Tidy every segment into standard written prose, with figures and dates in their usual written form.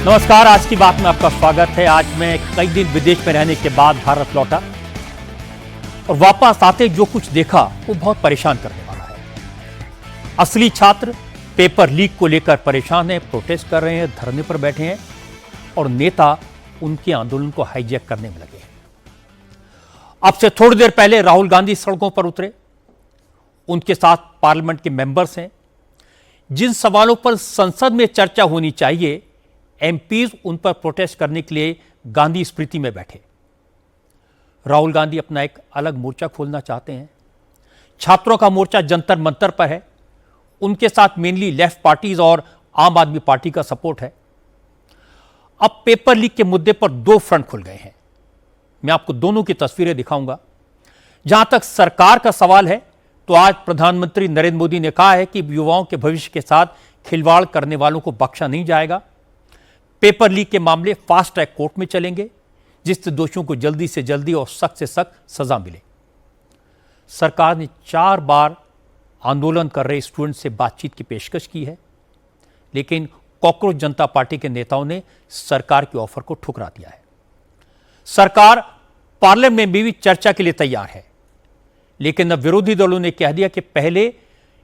नमस्कार, आज की बात में आपका स्वागत है। आज मैं कई दिन विदेश में रहने के बाद भारत लौटा और वापस आते जो कुछ देखा वो बहुत परेशान करने वाला है। असली छात्र पेपर लीक को लेकर परेशान हैं, प्रोटेस्ट कर रहे हैं, धरने पर बैठे हैं और नेता उनके आंदोलन को हाईजैक करने में लगे हैं। अब से थोड़ी देर पहले राहुल गांधी सड़कों पर उतरे, उनके साथ पार्लियामेंट के मेंबर्स हैं। जिन सवालों पर संसद में चर्चा होनी चाहिए, एमपीज उन पर प्रोटेस्ट करने के लिए गांधी स्मृति में बैठे। राहुल गांधी अपना एक अलग मोर्चा खोलना चाहते हैं। छात्रों का मोर्चा जंतर मंतर पर है, उनके साथ मेनली लेफ्ट पार्टीज और आम आदमी पार्टी का सपोर्ट है। अब पेपर लीक के मुद्दे पर दो फ्रंट खुल गए हैं। मैं आपको दोनों की तस्वीरें दिखाऊंगा। जहां तक सरकार का सवाल है तो आज प्रधानमंत्री नरेंद्र मोदी ने कहा है कि युवाओं के भविष्य के साथ खिलवाड़ करने वालों को बख्शा नहीं जाएगा। पेपर लीक के मामले फास्ट ट्रैक कोर्ट में चलेंगे, जिससे दोषियों को जल्दी से जल्दी और सख्त से सख्त सजा मिले। सरकार ने 4 बार आंदोलन कर रहे स्टूडेंट से बातचीत की पेशकश की है, लेकिन कॉकरोच जनता पार्टी के नेताओं ने सरकार के ऑफर को ठुकरा दिया है। सरकार पार्लियामेंट में भी चर्चा के लिए तैयार है, लेकिन अब विरोधी दलों ने कह दिया कि पहले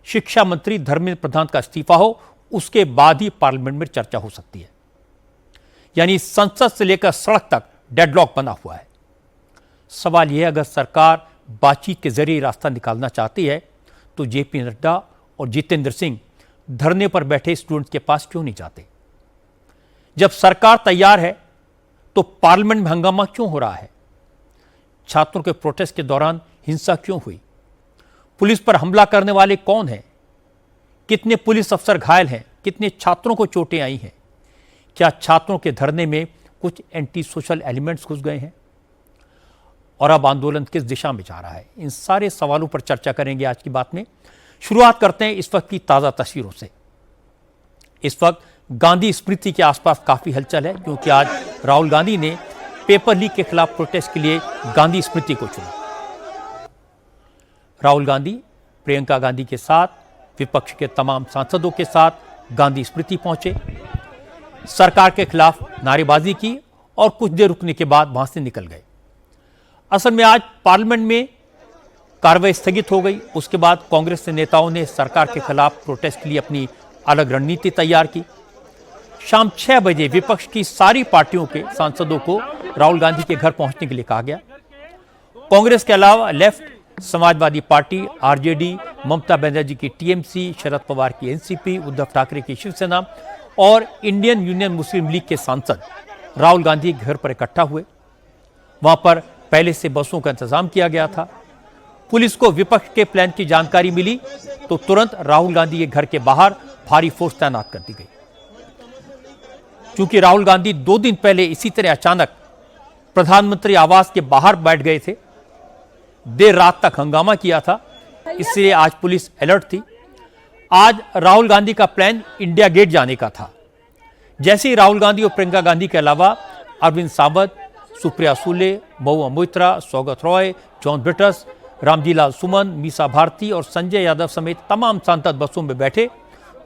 शिक्षा मंत्री धर्मेंद्र प्रधान का इस्तीफा हो, उसके बाद ही पार्लियामेंट में चर्चा हो सकती है। यानी संसद से लेकर सड़क तक डेडलॉक बना हुआ है। सवाल यह है, अगर सरकार बातचीत के जरिए रास्ता निकालना चाहती है तो जेपी नड्डा और जितेंद्र सिंह धरने पर बैठे स्टूडेंट्स के पास क्यों नहीं जाते? जब सरकार तैयार है तो पार्लियामेंट में हंगामा क्यों हो रहा है? छात्रों के प्रोटेस्ट के दौरान हिंसा क्यों हुई? पुलिस पर हमला करने वाले कौन हैं? कितने पुलिस अफसर घायल हैं? कितने छात्रों को चोटें आई हैं? क्या छात्रों के धरने में कुछ एंटी सोशल एलिमेंट्स घुस गए हैं? और अब आंदोलन किस दिशा में जा रहा है? इन सारे सवालों पर चर्चा करेंगे आज की बात में। शुरुआत करते हैं इस वक्त की ताजा तस्वीरों से। इस वक्त गांधी स्मृति के आसपास काफी हलचल है, क्योंकि आज राहुल गांधी ने पेपर लीक के खिलाफ प्रोटेस्ट के लिए गांधी स्मृति को चुना। राहुल गांधी प्रियंका गांधी के साथ, विपक्ष के तमाम सांसदों के साथ गांधी स्मृति पहुंचे, सरकार के खिलाफ नारेबाजी की और कुछ देर रुकने के बाद वहां से निकल गए। असल में आज पार्लियामेंट में कार्रवाई स्थगित हो गई। उसके बाद कांग्रेस के नेताओं ने सरकार के खिलाफ प्रोटेस्ट के लिए अपनी अलग रणनीति तैयार की। शाम 6 बजे विपक्ष की सारी पार्टियों के सांसदों को राहुल गांधी के घर पहुंचने के लिए कहा गया। कांग्रेस के अलावा left, Samajwadi party, RJD, Mamata Banerjee की टीएमसी, शरद पवार की एनसीपी, उद्धव ठाकरे की शिवसेना और इंडियन यूनियन मुस्लिम लीग के सांसद राहुल गांधी के घर पर इकट्ठा हुए। वहां पर पहले से बसों का इंतजाम किया गया था। पुलिस को विपक्ष के प्लान की जानकारी मिली तो तुरंत राहुल गांधी के घर के बाहर भारी फोर्स तैनात कर दी गई। चूंकि राहुल गांधी 2 दिन पहले इसी तरह अचानक प्रधानमंत्री आवास के बाहर बैठ गए थे, देर रात तक हंगामा किया था, इसलिए आज पुलिस अलर्ट थी। आज राहुल गांधी का प्लान इंडिया गेट जाने का था। जैसे ही राहुल गांधी और प्रियंका गांधी के अलावा अरविंद सावंत, सुप्रिया सुले, महुआ मोइत्रा, सौगत रॉय, जॉन ब्रिटस, रामजी लाल सुमन, मीसा भारती और संजय यादव समेत तमाम सांसद बसों में बैठे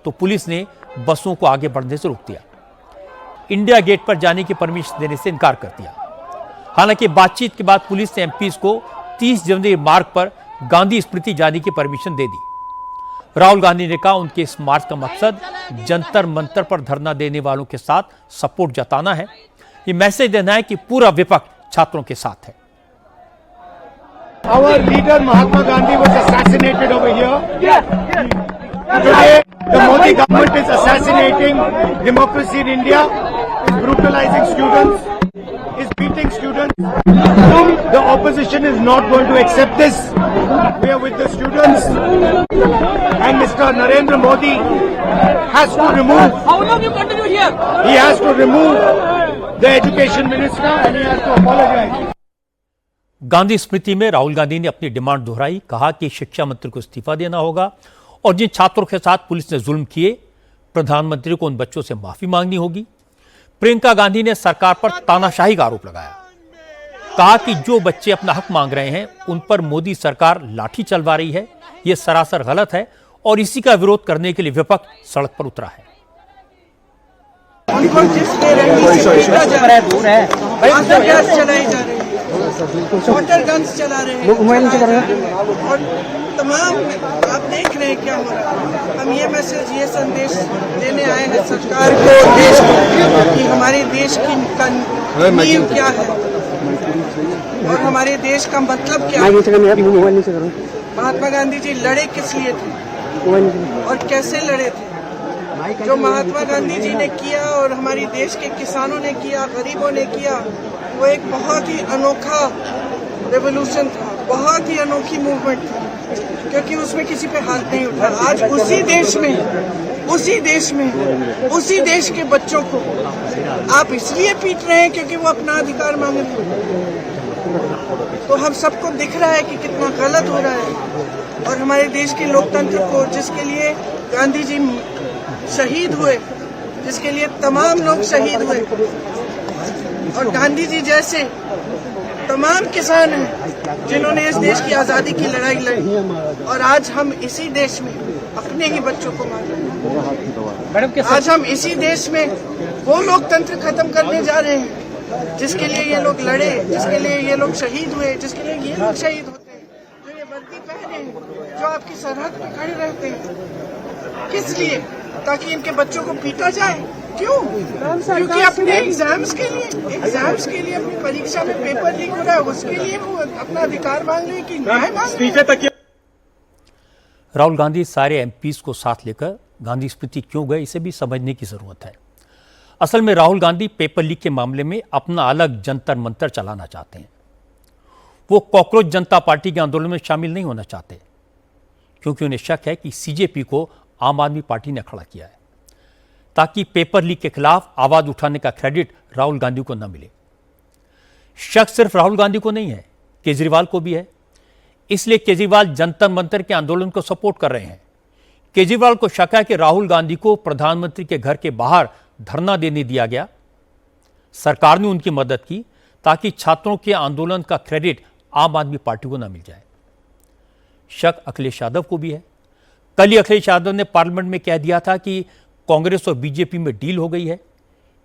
तो पुलिस ने बसों को आगे बढ़ने से रोक दिया। इंडिया गेट पर जाने की परमिशन देने से इनकार कर दिया। हालांकि बातचीत के बाद पुलिस ने एमपीज को 30 जनवरी मार्ग पर गांधी स्मृति जाने की परमिशन दे दी। राहुल गांधी ने कहा उनके इस मार्च का मकसद जंतर मंतर पर धरना देने वालों के साथ सपोर्ट जताना है। ये मैसेज देना है कि पूरा विपक्ष छात्रों के साथ है। Our leader Mahatma Gandhi was assassinated over here. Today, the Modi government is assassinating democracy in India, is brutalizing students, is beating students. The opposition is not going to accept this. We are with the students, and Mr. Narendra Modi has to remove. How long you continue here? He has to remove the education minister, and he has to apologize. Gandhi स्मृति में राहुल गांधी ने अपनी demand दोहराई, कहा कि शिक्षा मंत्री को इस्तीफा देना होगा और जिन छात्रों के साथ पुलिस ने जुल्म किए, प्रधानमंत्री को उन बच्चों से माफी मांगनी होगी। प्रियंका गांधी ने सरकार पर तानाशाही का आरोप लगाया, कहा कि जो बच्चे अपना हक मांग रहे हैं उन पर मोदी सरकार लाठी चलवा रही है, यह सरासर गलत है और इसी का विरोध करने के लिए विपक्ष सड़क पर उतरा है। उनको जिस बेरहमी से पीटा जा रहा है, आंसू गैस चलाई जा रही है, वाटर गन्स चला रहे हैं और तमाम आप देख रहे हैं क्या हो रहा है। हम ये मैसेज, ये संदेश देने आए हैं सरकार को, देश को, कि हमारे देश की नींव क्या है और हमारे देश का मतलब क्या है। महात्मा गांधी जी लड़े किस लिए थे और कैसे लड़े थे? जो महात्मा गांधी जी ने किया और हमारे देश के किसानों ने किया, गरीबों ने किया, वो एक बहुत ही अनोखा रेवोल्यूशन था, बहुत ही अनोखी मूवमेंट थी, क्योंकि उसमें किसी पे हाथ नहीं उठा। आज उसी देश के बच्चों को आप इसलिए पीट रहे हैं क्योंकि वो अपना अधिकार मांग रहे हैं। तो हम सबको दिख रहा है कि कितना गलत हो रहा है और हमारे देश के लोकतंत्र को, जिसके लिए गांधी जी शहीद हुए, जिसके लिए तमाम लोग शहीद हुए, और गांधी जी जैसे तमाम किसान हैं जिन्होंने इस देश की आजादी की लड़ाई लड़ी, और आज हम इसी देश में अपने ही बच्चों को मार रहे हैं। आज हम इसी देश में वो लोकतंत्र खत्म करने जा रहे हैं जिसके लिए ये लोग लड़े, जिसके लिए ये लोग शहीद हुए, जिसके लिए ये लोग शहीद होते हैं, जो ये वर्दी पहने, जो आपकी सरहद पे खड़े रहते हैं। किस लिए? ताकि इनके बच्चों को पीटा जाए। क्यों? क्योंकि अपने एग्जाम्स के लिए अपनी परीक्षा में पेपर लीक हो रहा है, उसके लिए वो अपना अधिकार मांग रहे हैं कि न्याय मांग रहे हैं। राहुल गांधी सारे एमपीज को साथ लेकर गांधी स्मृति क्यों गए, इसे भी समझने की जरूरत है। असल में राहुल गांधी पेपर लीक के मामले में अपना अलग जंतर मंतर चलाना चाहते हैं। वो कॉकरोच जनता पार्टी के आंदोलन में शामिल नहीं होना चाहते, क्योंकि उन्हें शक है कि सीजेपी को आम आदमी पार्टी ने खड़ा किया है, ताकि पेपर लीक के खिलाफ आवाज उठाने का क्रेडिट राहुल गांधी को न मिले। शक सिर्फ राहुल गांधी को नहीं है, केजरीवाल को भी है। इसलिए केजरीवाल जंतर मंतर के आंदोलन को सपोर्ट कर रहे हैं। केजरीवाल को शक है कि राहुल गांधी को प्रधानमंत्री के घर के बाहर धरना देने दिया गया, सरकार ने उनकी मदद की ताकि छात्रों के आंदोलन का क्रेडिट आम आदमी पार्टी को न मिल जाए। शक अखिलेश यादव को भी है। कल ही अखिलेश यादव ने पार्लियामेंट में कह दिया था कि कांग्रेस और बीजेपी में डील हो गई है,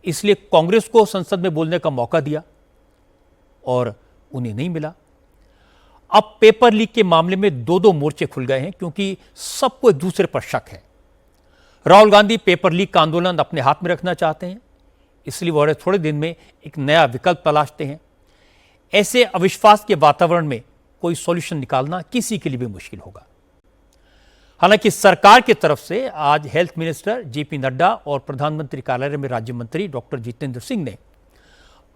इसलिए कांग्रेस को संसद में बोलने का मौका दिया और उन्हें नहीं मिला। अब पेपर लीक के मामले में दो मोर्चे खुल गए हैं, क्योंकि सबको एक दूसरे पर शक है। राहुल गांधी पेपर लीक का आंदोलन अपने हाथ में रखना चाहते हैं, इसलिए वह थोड़े दिन में एक नया विकल्प तलाशते हैं। ऐसे अविश्वास के वातावरण में कोई सॉल्यूशन निकालना किसी के लिए भी मुश्किल होगा। हालांकि सरकार की तरफ से आज हेल्थ मिनिस्टर जेपी नड्डा और प्रधानमंत्री कार्यालय में राज्य मंत्री डॉक्टर जितेंद्र सिंह ने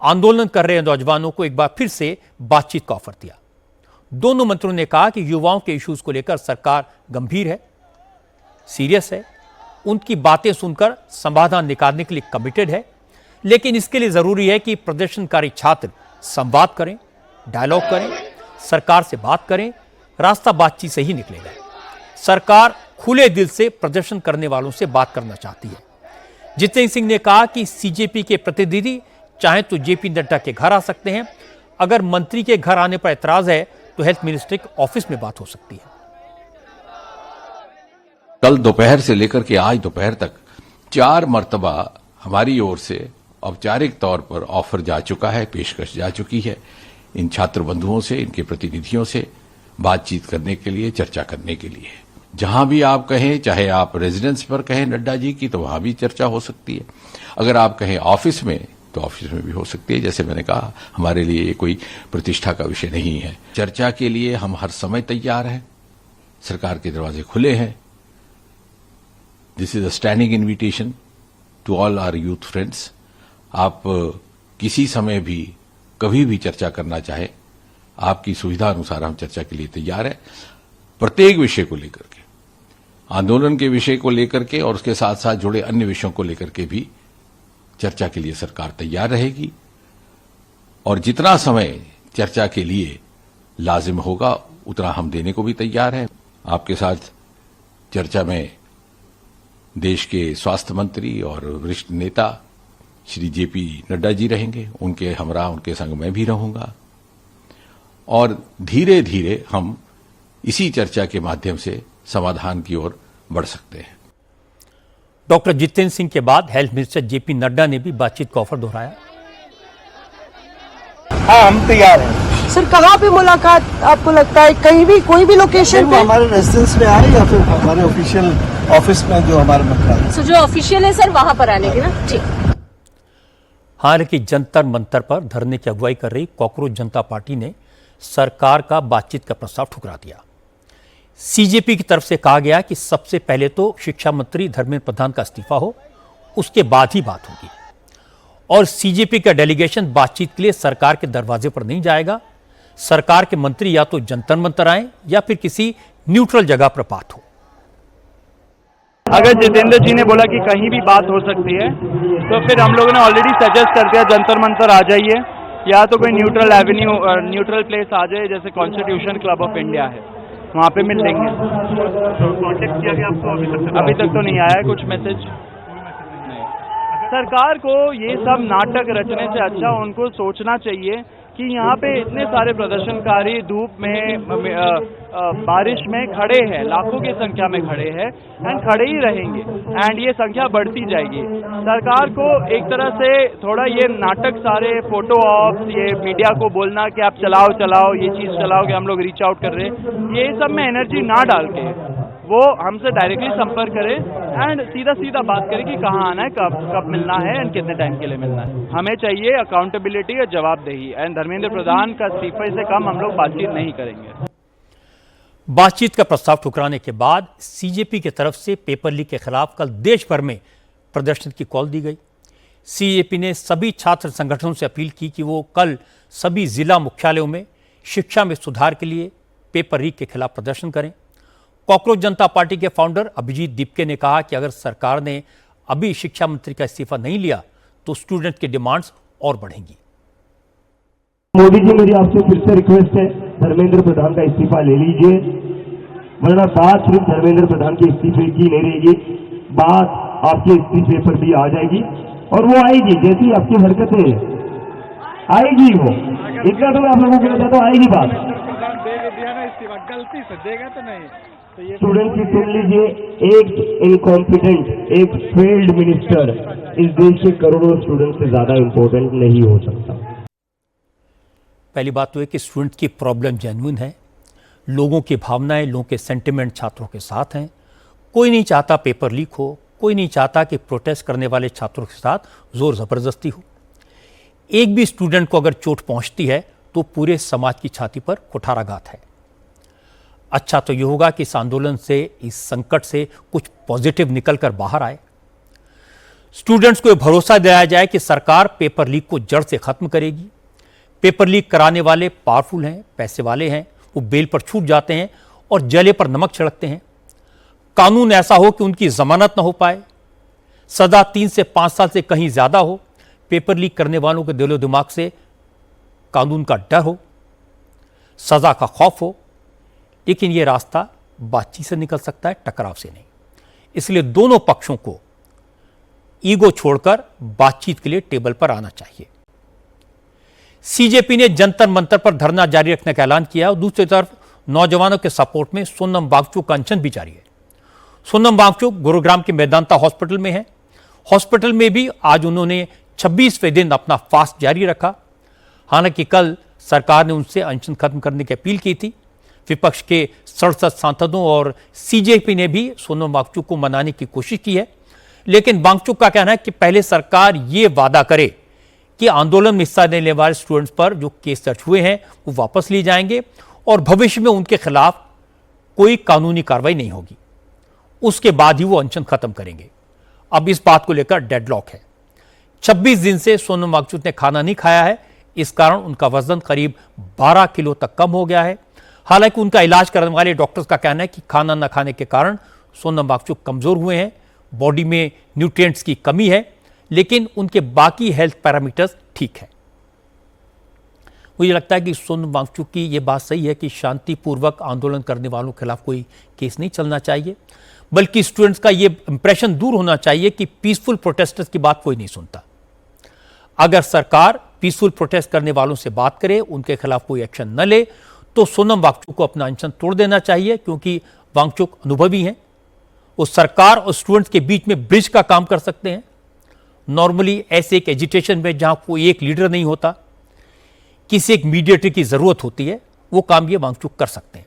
आंदोलन कर रहे नौजवानों को एक बार फिर से बातचीत का ऑफर दिया। दोनों मंत्रियों ने कहा कि युवाओं के इश्यूज को लेकर सरकार गंभीर है, सीरियस है, उनकी बातें सुनकर समाधान निकालने के लिए कमिटेड है, लेकिन इसके लिए जरूरी है कि प्रदर्शनकारी छात्र संवाद करें, डायलॉग करें, सरकार से बात करें। रास्ता बातचीत से ही निकलेगा। सरकार खुले दिल से प्रदर्शन करने वालों से बात करना चाहती है। जितेंद्र सिंह ने कहा कि सीजेपी के प्रतिनिधि चाहे तो जेपी नड्डा के घर आ सकते हैं। अगर मंत्री के घर आने पर एतराज है तो हेल्थ मिनिस्ट्री के ऑफिस में बात हो सकती है। कल दोपहर से लेकर के आज दोपहर तक 4 मर्तबा हमारी ओर से औपचारिक तौर पर ऑफर जा चुका है, पेशकश जा चुकी है इन छात्र बंधुओं से, इनके प्रतिनिधियों से बातचीत करने के लिए, चर्चा करने के लिए। जहां भी आप कहें, चाहे आप रेजिडेंस पर कहें नड्डा जी की, तो वहां भी चर्चा हो सकती है। अगर आप कहें ऑफिस में, तो ऑफिस में भी हो सकती है। जैसे मैंने कहा, हमारे लिए ये कोई प्रतिष्ठा का विषय नहीं है। चर्चा के लिए हम हर समय तैयार हैं, सरकार के दरवाजे खुले हैं। This is a standing invitation to all our youth friends. आप किसी समय भी, कभी भी चर्चा करना चाहे, आपकी सुविधा अनुसार हम चर्चा के लिए तैयार हैं। प्रत्येक विषय को लेकर के, आंदोलन के विषय को लेकर के और उसके साथ साथ जुड़े अन्य विषयों को लेकर के भी चर्चा के लिए सरकार तैयार रहेगी। और जितना समय चर्चा के लिए लाजिम होगा उतना हम देने को भी तैयार हैं। आपके साथ चर्चा में देश के स्वास्थ्य मंत्री और वरिष्ठ नेता श्री जेपी नड्डा जी रहेंगे, उनके हमरा, उनके संग मैं भी रहूंगा। और धीरे धीरे हम इसी चर्चा के माध्यम से समाधान की ओर बढ़ सकते हैं। डॉक्टर जितेंद्र सिंह के बाद हेल्थ मिनिस्टर जेपी नड्डा ने भी बातचीत का ऑफर दोहराया। हाँ, हम तैयार हैं। सर कहाँ पे मुलाकात आपको लगता है, कहीं भी कोई भी लोकेशन पे? हमारे रेजिडेंस में आए या फिर हमारे ऑफिशियल ऑफिस में जो हमारे मंत्रालय। सो जो ऑफिशियल है सर वहां पर आने की ना, ठीक। हालांकि जंतर मंतर पर धरने की अगुवाई कर रही कॉकरोच जनता पार्टी ने सरकार का बातचीत का प्रस्ताव ठुकरा दिया। सीजेपी की तरफ से कहा गया कि सबसे पहले तो शिक्षा मंत्री धर्मेंद्र प्रधान का इस्तीफा हो, उसके बाद ही बात होगी। और सीजेपी का डेलीगेशन बातचीत के लिए सरकार के दरवाजे पर नहीं जाएगा। सरकार के मंत्री या तो जंतर मंतर आए या फिर किसी न्यूट्रल जगह पर बात हो। अगर जितेंद्र जी ने बोला कि कहीं भी बात हो सकती है तो फिर हम लोगों ने ऑलरेडी सजेस्ट कर दिया जंतर मंतर आ जाइए, या तो कोई न्यूट्रल एवेन्यू न्यूट्रल प्लेस आ जाए, जैसे कॉन्स्टिट्यूशन क्लब ऑफ इंडिया है, वहाँ पे मिल लेंगे। कॉन्टेक्ट किया गया आपको? अभी तक तो नहीं आया है कुछ मैसेज। सरकार को ये सब नाटक रचने से अच्छा उनको सोचना चाहिए कि यहाँ पे इतने सारे प्रदर्शनकारी धूप में बारिश में खड़े हैं, लाखों की संख्या में खड़े हैं एंड खड़े ही रहेंगे एंड ये संख्या बढ़ती जाएगी। सरकार को एक तरह से थोड़ा ये नाटक, सारे फोटो ऑप्स, ये मीडिया को बोलना कि आप चलाओ ये चीज चलाओ कि हम लोग रीच आउट कर रहे हैं, ये सब में एनर्जी ना डाल के वो हमसे डायरेक्टली संपर्क करे एंड सीधा बात करे कि कहाँ आना है, कब मिलना है एंड कितने टाइम के लिए मिलना है। हमें चाहिए अकाउंटेबिलिटी और जवाबदेही एंड धर्मेंद्र प्रधान का इस्तीफे से कम हम लोग बातचीत नहीं करेंगे। बातचीत का प्रस्ताव ठुकराने के बाद सीजेपी की तरफ से पेपर लीक के खिलाफ कल देश भर में प्रदर्शन की कॉल दी गई। सीजेपी ने सभी छात्र संगठनों से अपील की कि वो कल सभी जिला मुख्यालयों में शिक्षा में सुधार के लिए पेपर लीक के खिलाफ प्रदर्शन करें। कॉकरोच जनता पार्टी के फाउंडर अभिजीत दीपके ने कहा कि अगर सरकार ने अभी शिक्षा मंत्री का इस्तीफा नहीं लिया तो स्टूडेंट की डिमांड्स और बढ़ेंगी। मोदी जी, मेरी आपसे फिर से रिक्वेस्ट है, धर्मेंद्र प्रधान का इस्तीफा ले लीजिए, वरना बात सिर्फ धर्मेंद्र प्रधान के इस्तीफे की नहीं रहेगी, बात आपके इस्तीफे पर भी आ जाएगी और वो आएगी जैसी आपकी हरकतें आएगी, वो इतना तो मैं आप लोगों को कहता तो आएगी बात। गलती से देगा तो नहीं। स्टूडेंट की सुन लीजिए, एक इनकॉम्पिटेंट, एक फेल्ड मिनिस्टर इस देश के करोड़ों स्टूडेंट से ज्यादा इंपॉर्टेंट नहीं हो सकता। पहली बात तो है कि स्टूडेंट की प्रॉब्लम जेन्युइन है, लोगों की भावनाएं, लोगों के सेंटिमेंट छात्रों के साथ हैं। कोई नहीं चाहता पेपर लीक हो, कोई नहीं चाहता कि प्रोटेस्ट करने वाले छात्रों के साथ जोर जबरदस्ती हो। एक भी स्टूडेंट को अगर चोट पहुंचती है तो पूरे समाज की छाती पर कुठाराघात है। अच्छा तो यह होगा कि इस आंदोलन से, इस संकट से कुछ पॉजिटिव निकलकर बाहर आए। स्टूडेंट्स को यह भरोसा दिलाया जाए कि सरकार पेपर लीक को जड़ से खत्म करेगी। पेपर लीक कराने वाले पावरफुल हैं, पैसे वाले हैं, वो बेल पर छूट जाते हैं और जले पर नमक छिड़कते हैं। कानून ऐसा हो कि उनकी जमानत न हो पाए, सजा 3 से 5 साल से कहीं ज्यादा हो, पेपर लीक करने वालों के दिलो दिमाग से कानून का डर हो, सजा का खौफ हो। लेकिन यह रास्ता बातचीत से निकल सकता है, टकराव से नहीं। इसलिए दोनों पक्षों को ईगो छोड़कर बातचीत के लिए टेबल पर आना चाहिए। सीजेपी ने जंतर मंतर पर धरना जारी रखने का ऐलान किया और दूसरी तरफ नौजवानों के सपोर्ट में सोनम वांगचुक का अनशन भी जारी है। सोनम वांगचुक गुरुग्राम के मेदांता हॉस्पिटल में है। हॉस्पिटल में भी आज उन्होंने 26वें दिन अपना फास्ट जारी रखा। हालांकि कल सरकार ने उनसे अनशन खत्म करने की अपील की थी। विपक्ष के 67 सांसदों और सीजेपी ने भी सोनम वांगचुक को मनाने की कोशिश की है, लेकिन वांगचुक का कहना है कि पहले सरकार ये वादा करे कि आंदोलन में हिस्सा लेने वाले स्टूडेंट्स पर जो केस दर्ज हुए हैं वो वापस लिए जाएंगे और भविष्य में उनके खिलाफ कोई कानूनी कार्रवाई नहीं होगी। उसके बाद ही वो अनशन खत्म करेंगे। अब इस बात को लेकर डेडलॉक है। 26 दिन से सोनम वांगचुक ने खाना नहीं खाया है, इस कारण उनका वजन करीब 12 किलो तक कम हो गया है। हालांकि उनका इलाज करने वाले डॉक्टर्स का कहना है कि खाना न खाने के कारण सोनम वांगचुक कमजोर हुए हैं, बॉडी में न्यूट्रिएंट्स की कमी है, लेकिन उनके बाकी हेल्थ पैरामीटर्स ठीक है। मुझे लगता है कि सोनम वांगचुक की यह बात सही है कि शांतिपूर्वक आंदोलन करने वालों के खिलाफ कोई केस नहीं चलना चाहिए, बल्कि स्टूडेंट्स का यह इंप्रेशन दूर होना चाहिए कि पीसफुल प्रोटेस्टर्स की बात कोई नहीं सुनता। अगर सरकार पीसफुल प्रोटेस्ट करने वालों से बात करे, उनके खिलाफ कोई एक्शन न ले, तो सोनम वांगचुक को अपना अनशन तोड़ देना चाहिए, क्योंकि वांगचुक अनुभवी हैं वो सरकार और स्टूडेंट्स के बीच में ब्रिज का काम कर सकते हैं। नॉर्मली ऐसे एक एजिटेशन में जहां कोई एक लीडर नहीं होता, किसी एक मीडिएटर की जरूरत होती है, वो काम ये वांगचुक कर सकते हैं।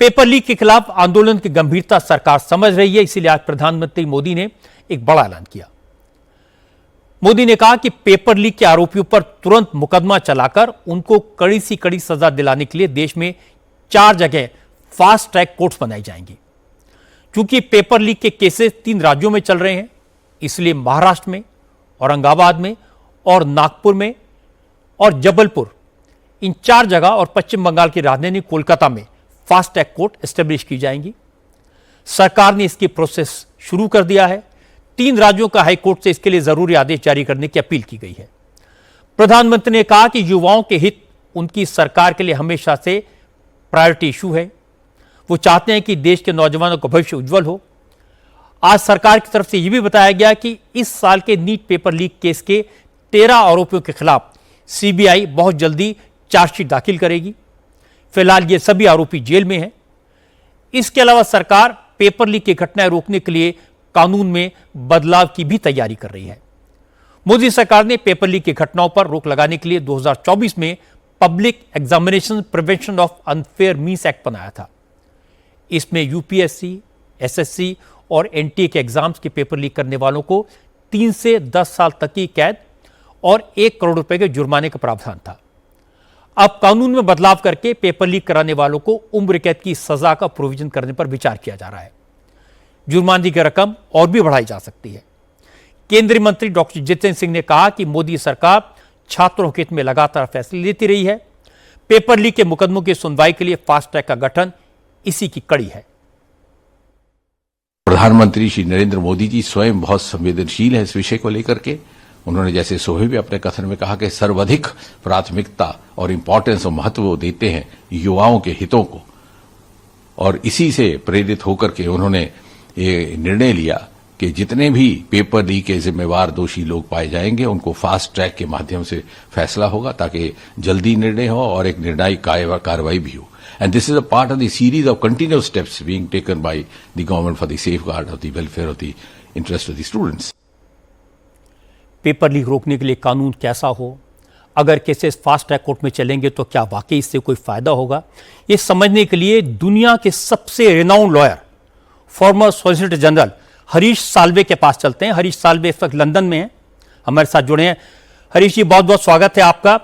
पेपर लीक के खिलाफ आंदोलन की गंभीरता सरकार समझ रही है, इसीलिए आज प्रधानमंत्री मोदी ने एक बड़ा ऐलान किया। मोदी ने कहा कि पेपर लीक के आरोपियों पर तुरंत मुकदमा चलाकर उनको कड़ी से कड़ी सजा दिलाने के लिए देश में 4 जगह फास्ट ट्रैक कोर्ट्स बनाई जाएंगी। क्योंकि पेपर लीक के केसेस 3 राज्यों में चल रहे हैं, इसलिए महाराष्ट्र में, औरंगाबाद में और नागपुर में और जबलपुर, इन 4 जगह और पश्चिम बंगाल की राजधानी कोलकाता में फास्ट ट्रैक कोर्ट एस्टेब्लिश की जाएंगी। सरकार ने इसकी प्रोसेस शुरू कर दिया है। 3 राज्यों का हाईकोर्ट से इसके लिए जरूरी आदेश जारी करने की अपील की गई है। प्रधानमंत्री ने कहा कि युवाओं के हित उनकी सरकार के लिए हमेशा से प्रायोरिटी इशू है। वो चाहते हैं कि देश के नौजवानों का भविष्य उज्जवल हो। आज सरकार की तरफ से यह भी बताया गया कि इस साल के नीट पेपर लीक केस के 13 आरोपियों के खिलाफ सीबीआई बहुत जल्दी चार्जशीट दाखिल करेगी। फिलहाल ये सभी आरोपी जेल में हैं। इसके अलावा सरकार पेपर लीक की घटनाएं रोकने के लिए कानून में बदलाव की भी तैयारी कर रही है। मोदी सरकार ने पेपर लीक की घटनाओं पर रोक लगाने के लिए 2024 में public examination prevention of unfair means act बनाया था। इसमें यूपीएससी, एसएससी और एनटीए के एग्जाम्स के पेपर लीक करने वालों को 3 से 10 साल तक की कैद और 1 करोड़ रुपए के जुर्माने का प्रावधान था। अब कानून में बदलाव करके पेपर लीक कराने वालों को उम्र कैद की सजा का प्रोविजन करने पर विचार किया जा रहा है। जुर्माने की रकम और भी बढ़ाई जा सकती है। केंद्रीय मंत्री डॉक्टर जितेंद्र सिंह ने कहा कि मोदी सरकार छात्रों के हित में लगातार फैसले लेती रही है। पेपर लीक के मुकदमों की सुनवाई के लिए फास्ट ट्रैक का गठन इसी की कड़ी है। प्रधानमंत्री श्री नरेंद्र मोदी जी स्वयं बहुत संवेदनशील है इस विषय को लेकर के। उन्होंने जैसे सुबह भी अपने कथन में कहा कि सर्वाधिक प्राथमिकता और इंपॉर्टेंस और महत्व वो देते हैं युवाओं के हितों को, और इसी से प्रेरित होकर के उन्होंने ये निर्णय लिया कि जितने भी पेपर लीक के जिम्मेवार दोषी लोग पाए जाएंगे उनको फास्ट ट्रैक के माध्यम से फैसला होगा, ताकि जल्दी निर्णय हो और एक निर्णायक कार्रवाई भी हो। And this is a part of the series of continuous steps being taken by the government for the safeguard of the welfare of the interest of the students. Paper leak रोकने के लिए कानून कैसा हो, अगर केसेस फास्ट ट्रैक कोर्ट में चलेंगे तो क्या वाकई इससे कोई फायदा होगा, ये समझने के लिए दुनिया के सबसे renowned lawyer, farmer solicitor general Harish Salve के पास चलते हैं। हरीश साल्वे इस वक्त लंदन में हैं, हमारे साथ जुड़े हैं। हरीश जी, बहुत बहुत स्वागत है आपका।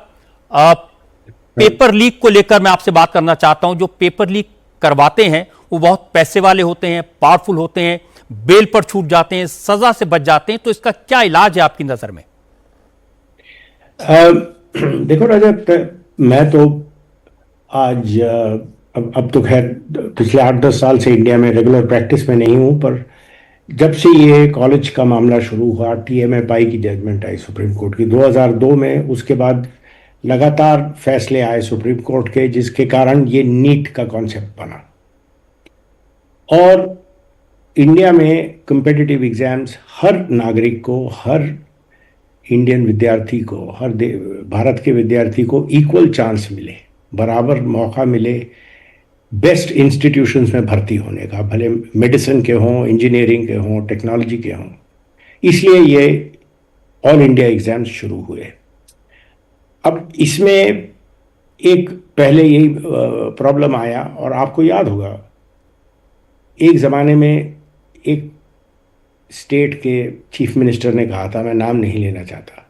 पेपर लीक को लेकर मैं आपसे बात करना चाहता हूं। जो पेपर लीक करवाते हैं वो बहुत पैसे वाले होते हैं, पावरफुल होते हैं, बेल पर छूट जाते हैं, सजा से बच जाते हैं, तो इसका क्या इलाज है आपकी नजर में? देखो राजा, मैं तो आज अब तो खैर पिछले 8-10 साल से इंडिया में रेगुलर प्रैक्टिस में नहीं हूं, पर जब से ये कॉलेज का मामला शुरू हुआ, TMFI की जजमेंट आई सुप्रीम कोर्ट की 2002 में, उसके बाद लगातार फैसले आए सुप्रीम कोर्ट के, जिसके कारण ये नीट का कॉन्सेप्ट बना। और इंडिया में कम्पिटिटिव एग्जाम्स हर नागरिक को, हर इंडियन विद्यार्थी को, हर भारत के विद्यार्थी को इक्वल चांस मिले, बराबर मौका मिले बेस्ट इंस्टीट्यूशंस में भर्ती होने का, भले मेडिसिन के हों, इंजीनियरिंग के हों, टेक्नोलॉजी के हों। इसलिए ये ऑल इंडिया एग्जाम्स शुरू हुए। अब इसमें एक पहले यही प्रॉब्लम आया, और आपको याद होगा एक ज़माने में एक स्टेट के चीफ मिनिस्टर ने कहा था, मैं नाम नहीं लेना चाहता,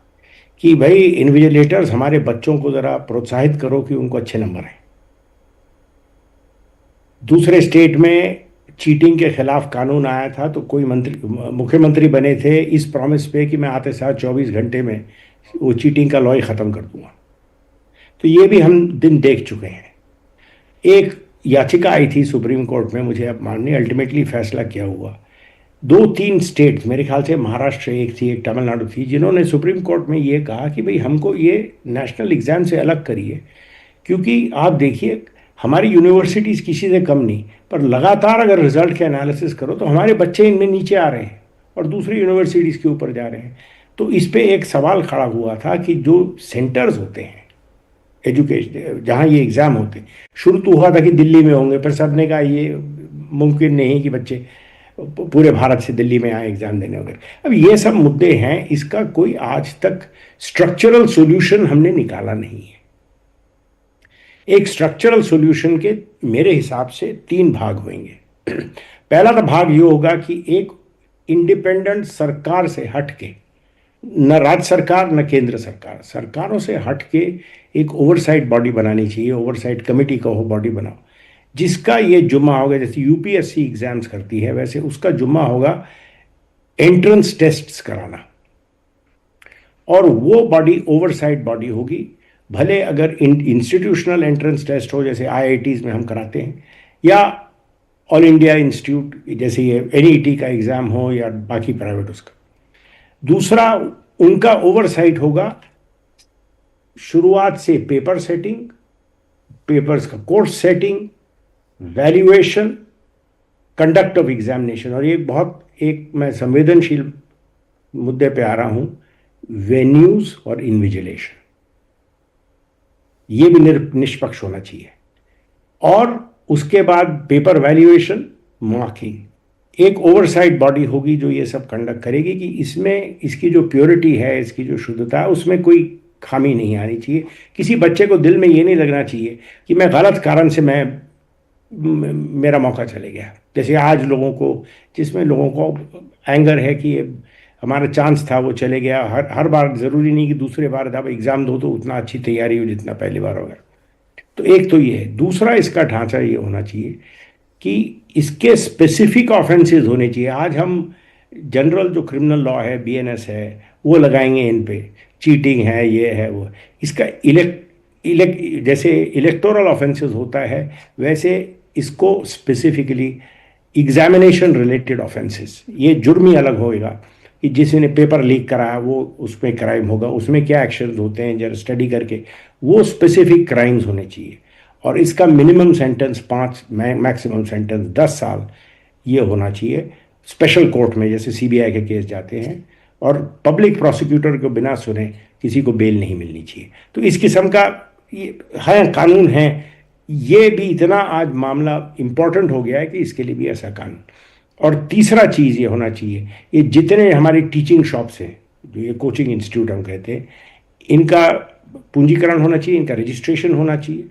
कि भाई इन्विजिलेटर्स हमारे बच्चों को ज़रा प्रोत्साहित करो कि उनको अच्छे नंबर हैं। दूसरे स्टेट में चीटिंग के खिलाफ कानून आया था, तो कोई मुख्यमंत्री बने थे इस प्रॉमिस पे कि मैं आते साथ 24 घंटे में वो चीटिंग का लॉ ही ख़त्म कर दूंगा। तो ये भी हम दिन देख चुके हैं। एक याचिका आई थी सुप्रीम कोर्ट में, मुझे अब माननी, अल्टीमेटली फैसला क्या हुआ, 2-3 स्टेट, मेरे ख्याल से महाराष्ट्र एक थी, एक तमिलनाडु थी, जिन्होंने सुप्रीम कोर्ट में ये कहा कि भाई हमको ये नेशनल एग्ज़ाम से अलग करिए, क्योंकि आप देखिए हमारी यूनिवर्सिटीज़ किसी से कम नहीं, पर लगातार अगर रिजल्ट के एनालिसिस करो तो हमारे बच्चे इनमें नीचे आ रहे हैं और दूसरी यूनिवर्सिटीज़ के ऊपर जा रहे हैं। तो इस पे एक सवाल खड़ा हुआ था कि जो सेंटर्स होते हैं एजुकेशन, जहाँ ये एग्ज़ाम होते हैं, शुरू तो हुआ था कि दिल्ली में होंगे, फिर सब ने कहा ये मुमकिन नहीं कि बच्चे पूरे भारत से दिल्ली में आए एग्जाम देने वगैरह। अब ये सब मुद्दे हैं, इसका कोई आज तक स्ट्रक्चरल सॉल्यूशन हमने निकाला नहीं है। एक स्ट्रक्चरल सॉल्यूशन के मेरे हिसाब से 3 भाग होंगे। पहला तो भाग ये होगा कि एक इंडिपेंडेंट सरकार से हट के, न राज्य सरकार न केंद्र सरकार, सरकारों से हट के एक ओवरसाइट बॉडी बनानी चाहिए। ओवरसाइट कमेटी का हो बॉडी बनाओ, जिसका ये जुम्मा होगा, जैसे यूपीएससी एग्जाम्स करती है वैसे उसका जुम्मा होगा एंट्रेंस टेस्ट्स कराना, और वो बॉडी ओवरसाइट बॉडी होगी। भले अगर इंस्टीट्यूशनल एंट्रेंस टेस्ट हो, जैसे आईआईटीज में हम कराते हैं, या ऑल इंडिया इंस्टीट्यूट जैसे ये एनईटी का एग्जाम हो, या बाकी प्राइवेट उसका। दूसरा उनका ओवरसाइट होगा शुरुआत से पेपर सेटिंग, पेपर्स का course setting, valuation, conduct of examination, और ये बहुत एक मैं संवेदनशील मुद्दे पे आ रहा हूं, वेन्यूज और इन्विजिलेशन, ये भी निष्पक्ष होना चाहिए। और उसके बाद पेपर वैल्यूएशन, मार्किंग, एक ओवरसाइट बॉडी होगी जो ये सब कंडक्ट करेगी कि इसमें इसकी जो प्योरिटी है, इसकी जो शुद्धता है, उसमें कोई खामी नहीं आनी चाहिए। किसी बच्चे को दिल में ये नहीं लगना चाहिए कि मैं गलत कारण से मेरा मौका चले गया। जैसे आज लोगों को, जिसमें लोगों को एंगर है कि हमारा चांस था वो चले गया। हर बार ज़रूरी नहीं कि दूसरे बार जब एग्ज़ाम दो तो उतना अच्छी तैयारी हो जितना पहली बार होगा। तो एक तो ये है। दूसरा इसका ढांचा ये होना चाहिए कि इसके स्पेसिफिक ऑफेंसेस होने चाहिए। आज हम जनरल जो क्रिमिनल लॉ है, बीएनएस है, वो लगाएंगे इन पे, चीटिंग है, ये है वो। इसका जैसे इलेक्टोरल ऑफेंसेस होता है, वैसे इसको स्पेसिफिकली एग्जामिनेशन रिलेटेड ऑफेंसेस, ये जुर्म ही अलग होएगा कि जिसने पेपर लीक कराया वो उसमें क्राइम होगा, उसमें क्या एक्शंस होते हैं जरा स्टडी करके, वो स्पेसिफिक क्राइम्स होने चाहिए। और इसका मिनिमम सेंटेंस 5, मैक्सिमम सेंटेंस 10 साल ये होना चाहिए। स्पेशल कोर्ट में जैसे सीबीआई के केस जाते हैं, और पब्लिक प्रोसिक्यूटर को बिना सुने किसी को बेल नहीं मिलनी चाहिए। तो इस किस्म का ये है कानून है। ये भी इतना आज मामला इम्पोर्टेंट हो गया है कि इसके लिए भी ऐसा कानून। और तीसरा चीज़ ये होना चाहिए, ये जितने हमारी टीचिंग शॉप्स हैं, जो ये कोचिंग इंस्टीट्यूट हम कहते हैं, इनका पूंजीकरण होना चाहिए, इनका रजिस्ट्रेशन होना चाहिए,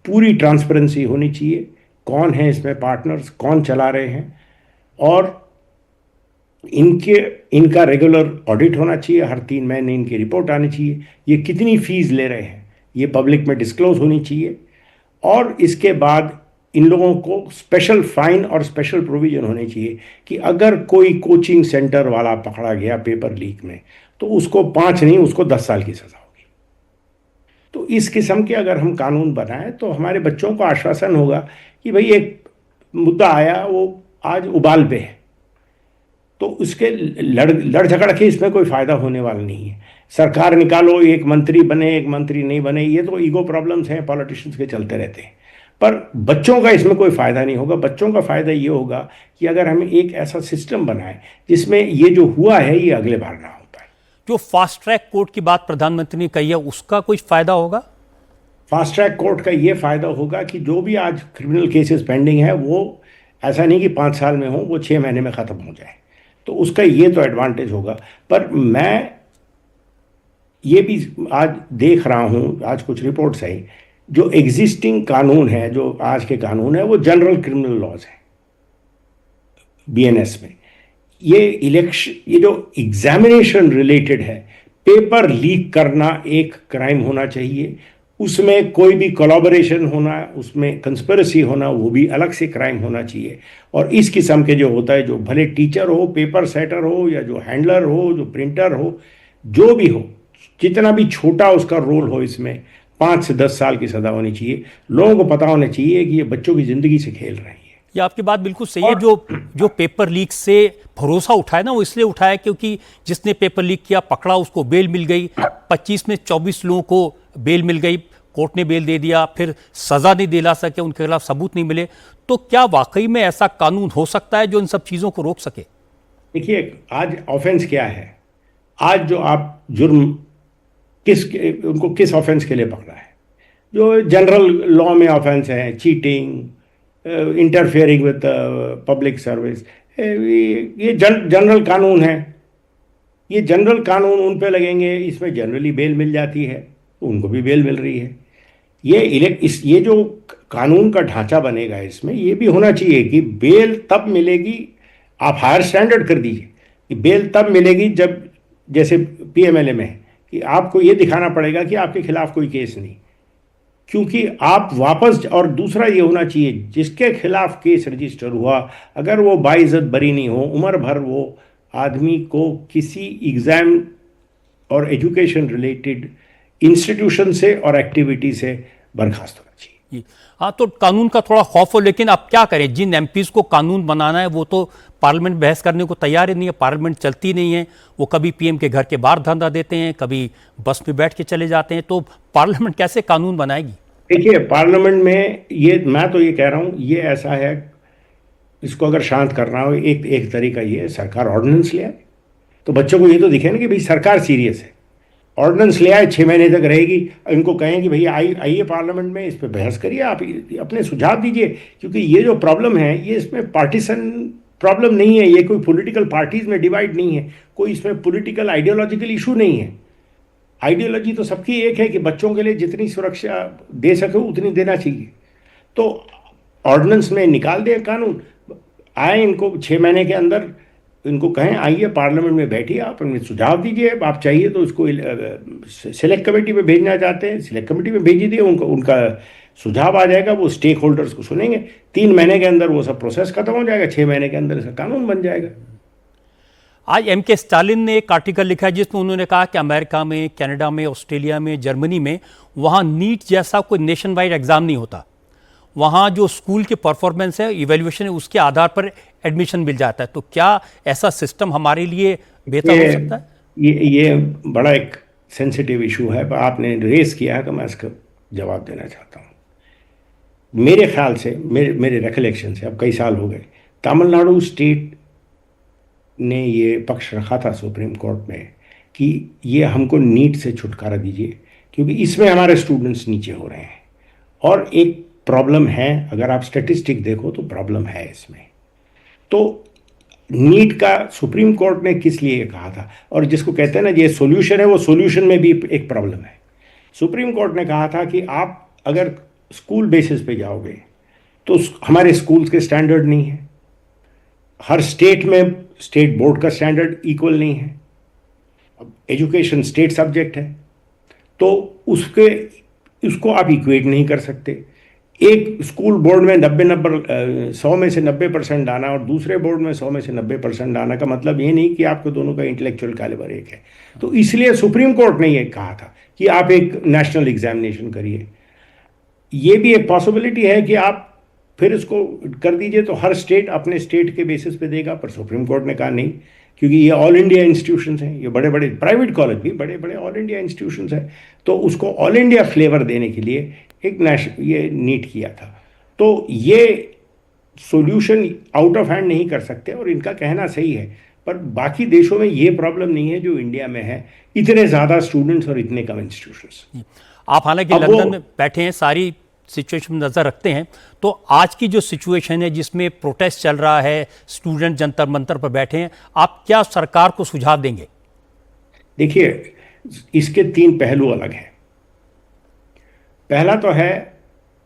पूरी ट्रांसपेरेंसी होनी चाहिए, कौन है इसमें पार्टनर्स, कौन चला रहे हैं, और इनका रेगुलर ऑडिट होना चाहिए, हर 3 महीने इनकी रिपोर्ट आनी चाहिए, ये कितनी फीस ले रहे हैं ये पब्लिक में डिस्क्लोज होनी चाहिए। और इसके बाद इन लोगों को स्पेशल फाइन और स्पेशल प्रोविजन होने चाहिए कि अगर कोई कोचिंग सेंटर वाला पकड़ा गया पेपर लीक में, तो उसको 5 नहीं, उसको 10 साल की सज़ा होगी। तो इस किस्म के अगर हम कानून बनाएं तो हमारे बच्चों को आश्वासन होगा कि भाई एक मुद्दा आया, वो आज उबाल पे है, तो उसके लड़ झगड़ के इसमें कोई फ़ायदा होने वाला नहीं है। सरकार निकालो, एक मंत्री बने, एक मंत्री नहीं बने, ये तो ईगो प्रॉब्लम्स हैं, पॉलिटिशियंस के चलते रहते हैं। पर बच्चों का इसमें कोई फ़ायदा नहीं होगा। बच्चों का फ़ायदा ये होगा कि अगर हम एक ऐसा सिस्टम बनाएं जिसमें ये जो हुआ है ये अगले बार ना हो पाए। जो फास्ट ट्रैक कोर्ट की बात प्रधानमंत्री ने कही है, उसका कुछ फ़ायदा होगा? फास्ट ट्रैक कोर्ट का ये फ़ायदा होगा कि जो भी आज क्रिमिनल केसेस पेंडिंग है, वो ऐसा नहीं कि 5 साल में हो, वो 6 महीने में ख़त्म हो जाए। तो उसका ये तो एडवांटेज होगा। पर मैं ये भी आज देख रहा हूँ, आज कुछ रिपोर्ट्स आई, जो एग्जिस्टिंग कानून है, जो आज के कानून है, वो जनरल क्रिमिनल लॉज हैं बीएनएस में। ये जो एग्जामिनेशन रिलेटेड है, पेपर लीक करना एक क्राइम होना चाहिए, उसमें कोई भी कोलैबोरेशन होना, उसमें कंस्पिरेसी होना, वो भी अलग से क्राइम होना चाहिए। और इस किस्म के जो होता है, जो भले टीचर हो, पेपर सेटर हो, या जो हैंडलर हो, जो प्रिंटर हो, जो भी हो, जितना भी छोटा उसका रोल हो, इसमें 5 से 10 साल की सज़ा होनी चाहिए। लोगों को पता होना चाहिए कि ये बच्चों की ज़िंदगी से खेल रही है। ये आपकी बात बिल्कुल सही है। जो पेपर लीक से भरोसा उठाया ना, वो इसलिए उठाया क्योंकि जिसने पेपर लीक किया पकड़ा, उसको बेल मिल गई। 25 में 24 लोगों को बेल मिल गई, कोर्ट ने बेल दे दिया, फिर सज़ा नहीं दिला सके, उनके खिलाफ सबूत नहीं मिले। तो क्या वाकई में ऐसा कानून हो सकता है जो इन सब चीज़ों को रोक सके? देखिए, आज ऑफेंस क्या है, आज जो आप जुर्म उनको किस ऑफेंस के लिए पकड़ा है? जो जनरल लॉ में ऑफेंस है, cheating, interfering with public service. ये जनरल कानून है, ये जनरल कानून उन पे लगेंगे, इसमें जनरली बेल मिल जाती है, तो उनको भी बेल मिल रही है। ये जो कानून का ढांचा बनेगा इसमें ये भी होना चाहिए कि बेल तब मिलेगी, आप हायर स्टैंडर्ड कर दीजिए कि बेल तब मिलेगी जब, जैसे पीएमएलए में है कि आपको ये दिखाना पड़ेगा कि आपके खिलाफ कोई केस नहीं, क्योंकि आप वापस, और दूसरा ये होना चाहिए जिसके खिलाफ केस रजिस्टर हुआ अगर वो बाइज्जत बरी नहीं हो, उम्र भर वो आदमी को किसी एग्जाम और एजुकेशन रिलेटेड इंस्टीट्यूशन से और एक्टिविटी से बर्खास्त होना चाहिए। हाँ, तो कानून का थोड़ा खौफ हो, लेकिन अब क्या करें, जिन एमपीज को कानून बनाना है वो तो पार्लियामेंट बहस करने को तैयार ही नहीं है, पार्लियामेंट चलती नहीं है, वो कभी पीएम के घर के बाहर धरना देते हैं, कभी बस में बैठ के चले जाते हैं, तो पार्लियामेंट कैसे कानून बनाएगी? देखिए, पार्लियामेंट में ये, मैं तो ये कह रहा हूँ, ये ऐसा है, इसको अगर शांत करना हो एक तरीका ये है, सरकार ऑर्डिनेंस ले आए, तो बच्चों को ये तो दिखे ना कि भाई सरकार सीरियस है। ऑर्डिनेंस ले आए, 6 महीने तक रहेगी, इनको कहें कि भैया आइए पार्लियामेंट में इस पर बहस करिए, आप अपने सुझाव दीजिए, क्योंकि ये जो प्रॉब्लम है ये इसमें पार्टीसन प्रॉब्लम नहीं है, ये कोई पॉलिटिकल पार्टीज में डिवाइड नहीं है, कोई इसमें पॉलिटिकल आइडियोलॉजिकल इशू नहीं है। आइडियोलॉजी तो सबकी एक है कि बच्चों के लिए जितनी सुरक्षा दे सके उतनी देना चाहिए, तो ऑर्डिनेंस में निकाल दें कानून, आए इनको 6 महीने के अंदर इनको कहें आइए पार्लियामेंट में बैठिए, आप उनमें सुझाव दीजिए, आप चाहिए तो उसको सिलेक्ट कमेटी में भेजना चाहते हैं सिलेक्ट कमेटी में भेज दीजिए, उनका सुझाव आ जाएगा, वो स्टेक होल्डर्स को सुनेंगे, 3 महीने के अंदर वो सब प्रोसेस खत्म हो जाएगा, 6 महीने के अंदर इसका कानून बन जाएगा। आज एमके स्टालिन ने एक आर्टिकल लिखा है जिसमें उन्होंने कहा कि अमेरिका में, कनाडा में, ऑस्ट्रेलिया में, जर्मनी में वहाँ नीट जैसा कोई नेशन वाइड एग्जाम नहीं होता, वहाँ जो स्कूल की परफॉर्मेंस है, इवैल्यूएशन है, उसके आधार पर एडमिशन मिल जाता है। तो क्या ऐसा सिस्टम हमारे लिए बेहतर हो सकता है? ये बड़ा एक सेंसिटिव इशू है, आपने रेस किया है तो मैं इसका जवाब देना चाहता हूँ। मेरे ख्याल से, मेरे रिकलेक्शन से, अब कई साल हो गए, तमिलनाडु स्टेट ने ये पक्ष रखा था सुप्रीम कोर्ट में कि ये हमको नीट से छुटकारा दीजिए, क्योंकि इसमें हमारे स्टूडेंट्स नीचे हो रहे हैं, और एक प्रॉब्लम है, अगर आप स्टैटिस्टिक देखो तो प्रॉब्लम है इसमें। तो नीट का सुप्रीम कोर्ट ने किस लिए कहा था, और जिसको कहते हैं ना ये सॉल्यूशन है, वो सॉल्यूशन में भी एक प्रॉब्लम है। सुप्रीम कोर्ट ने कहा था कि आप अगर स्कूल बेसिस पे जाओगे तो हमारे स्कूल्स के स्टैंडर्ड नहीं है, हर स्टेट में स्टेट बोर्ड का स्टैंडर्ड इक्वल नहीं है, अब एजुकेशन स्टेट सब्जेक्ट है, तो उसको आप इक्वेट नहीं कर सकते। एक स्कूल बोर्ड में 100 में से 90% आना और दूसरे बोर्ड में 100 में से 90% आना का मतलब ये नहीं कि आपको दोनों का इंटेलेक्चुअल कैलिबर एक है। तो इसलिए सुप्रीम कोर्ट ने ये कहा था कि आप एक नेशनल एग्जामिनेशन करिए। ये भी एक पॉसिबिलिटी है कि आप फिर इसको कर दीजिए तो हर स्टेट अपने स्टेट के बेसिस पे देगा, पर सुप्रीम कोर्ट ने कहा नहीं, क्योंकि ये ऑल इंडिया इंस्टीट्यूशंस हैं, ये बड़े बड़े प्राइवेट कॉलेज भी बड़े बड़े ऑल इंडिया इंस्टीट्यूशंस हैं, तो उसको ऑल इंडिया फ्लेवर देने के लिए एक ये नीट किया था। तो ये सॉल्यूशन आउट ऑफ हैंड नहीं कर सकते, और इनका कहना सही है, पर बाकी देशों में ये प्रॉब्लम नहीं है जो इंडिया में है, इतने ज़्यादा स्टूडेंट्स और इतने कम इंस्टीट्यूशंस। आप हालांकि लंदन में बैठे हैं, सारी सिचुएशन नज़र रखते हैं, तो आज की जो सिचुएशन है जिसमें प्रोटेस्ट चल रहा है, स्टूडेंट जंतर मंतर पर बैठे हैं, आप क्या सरकार को सुझाव देंगे? देखिए, इसके 3 पहलू अलग हैं। पहला तो है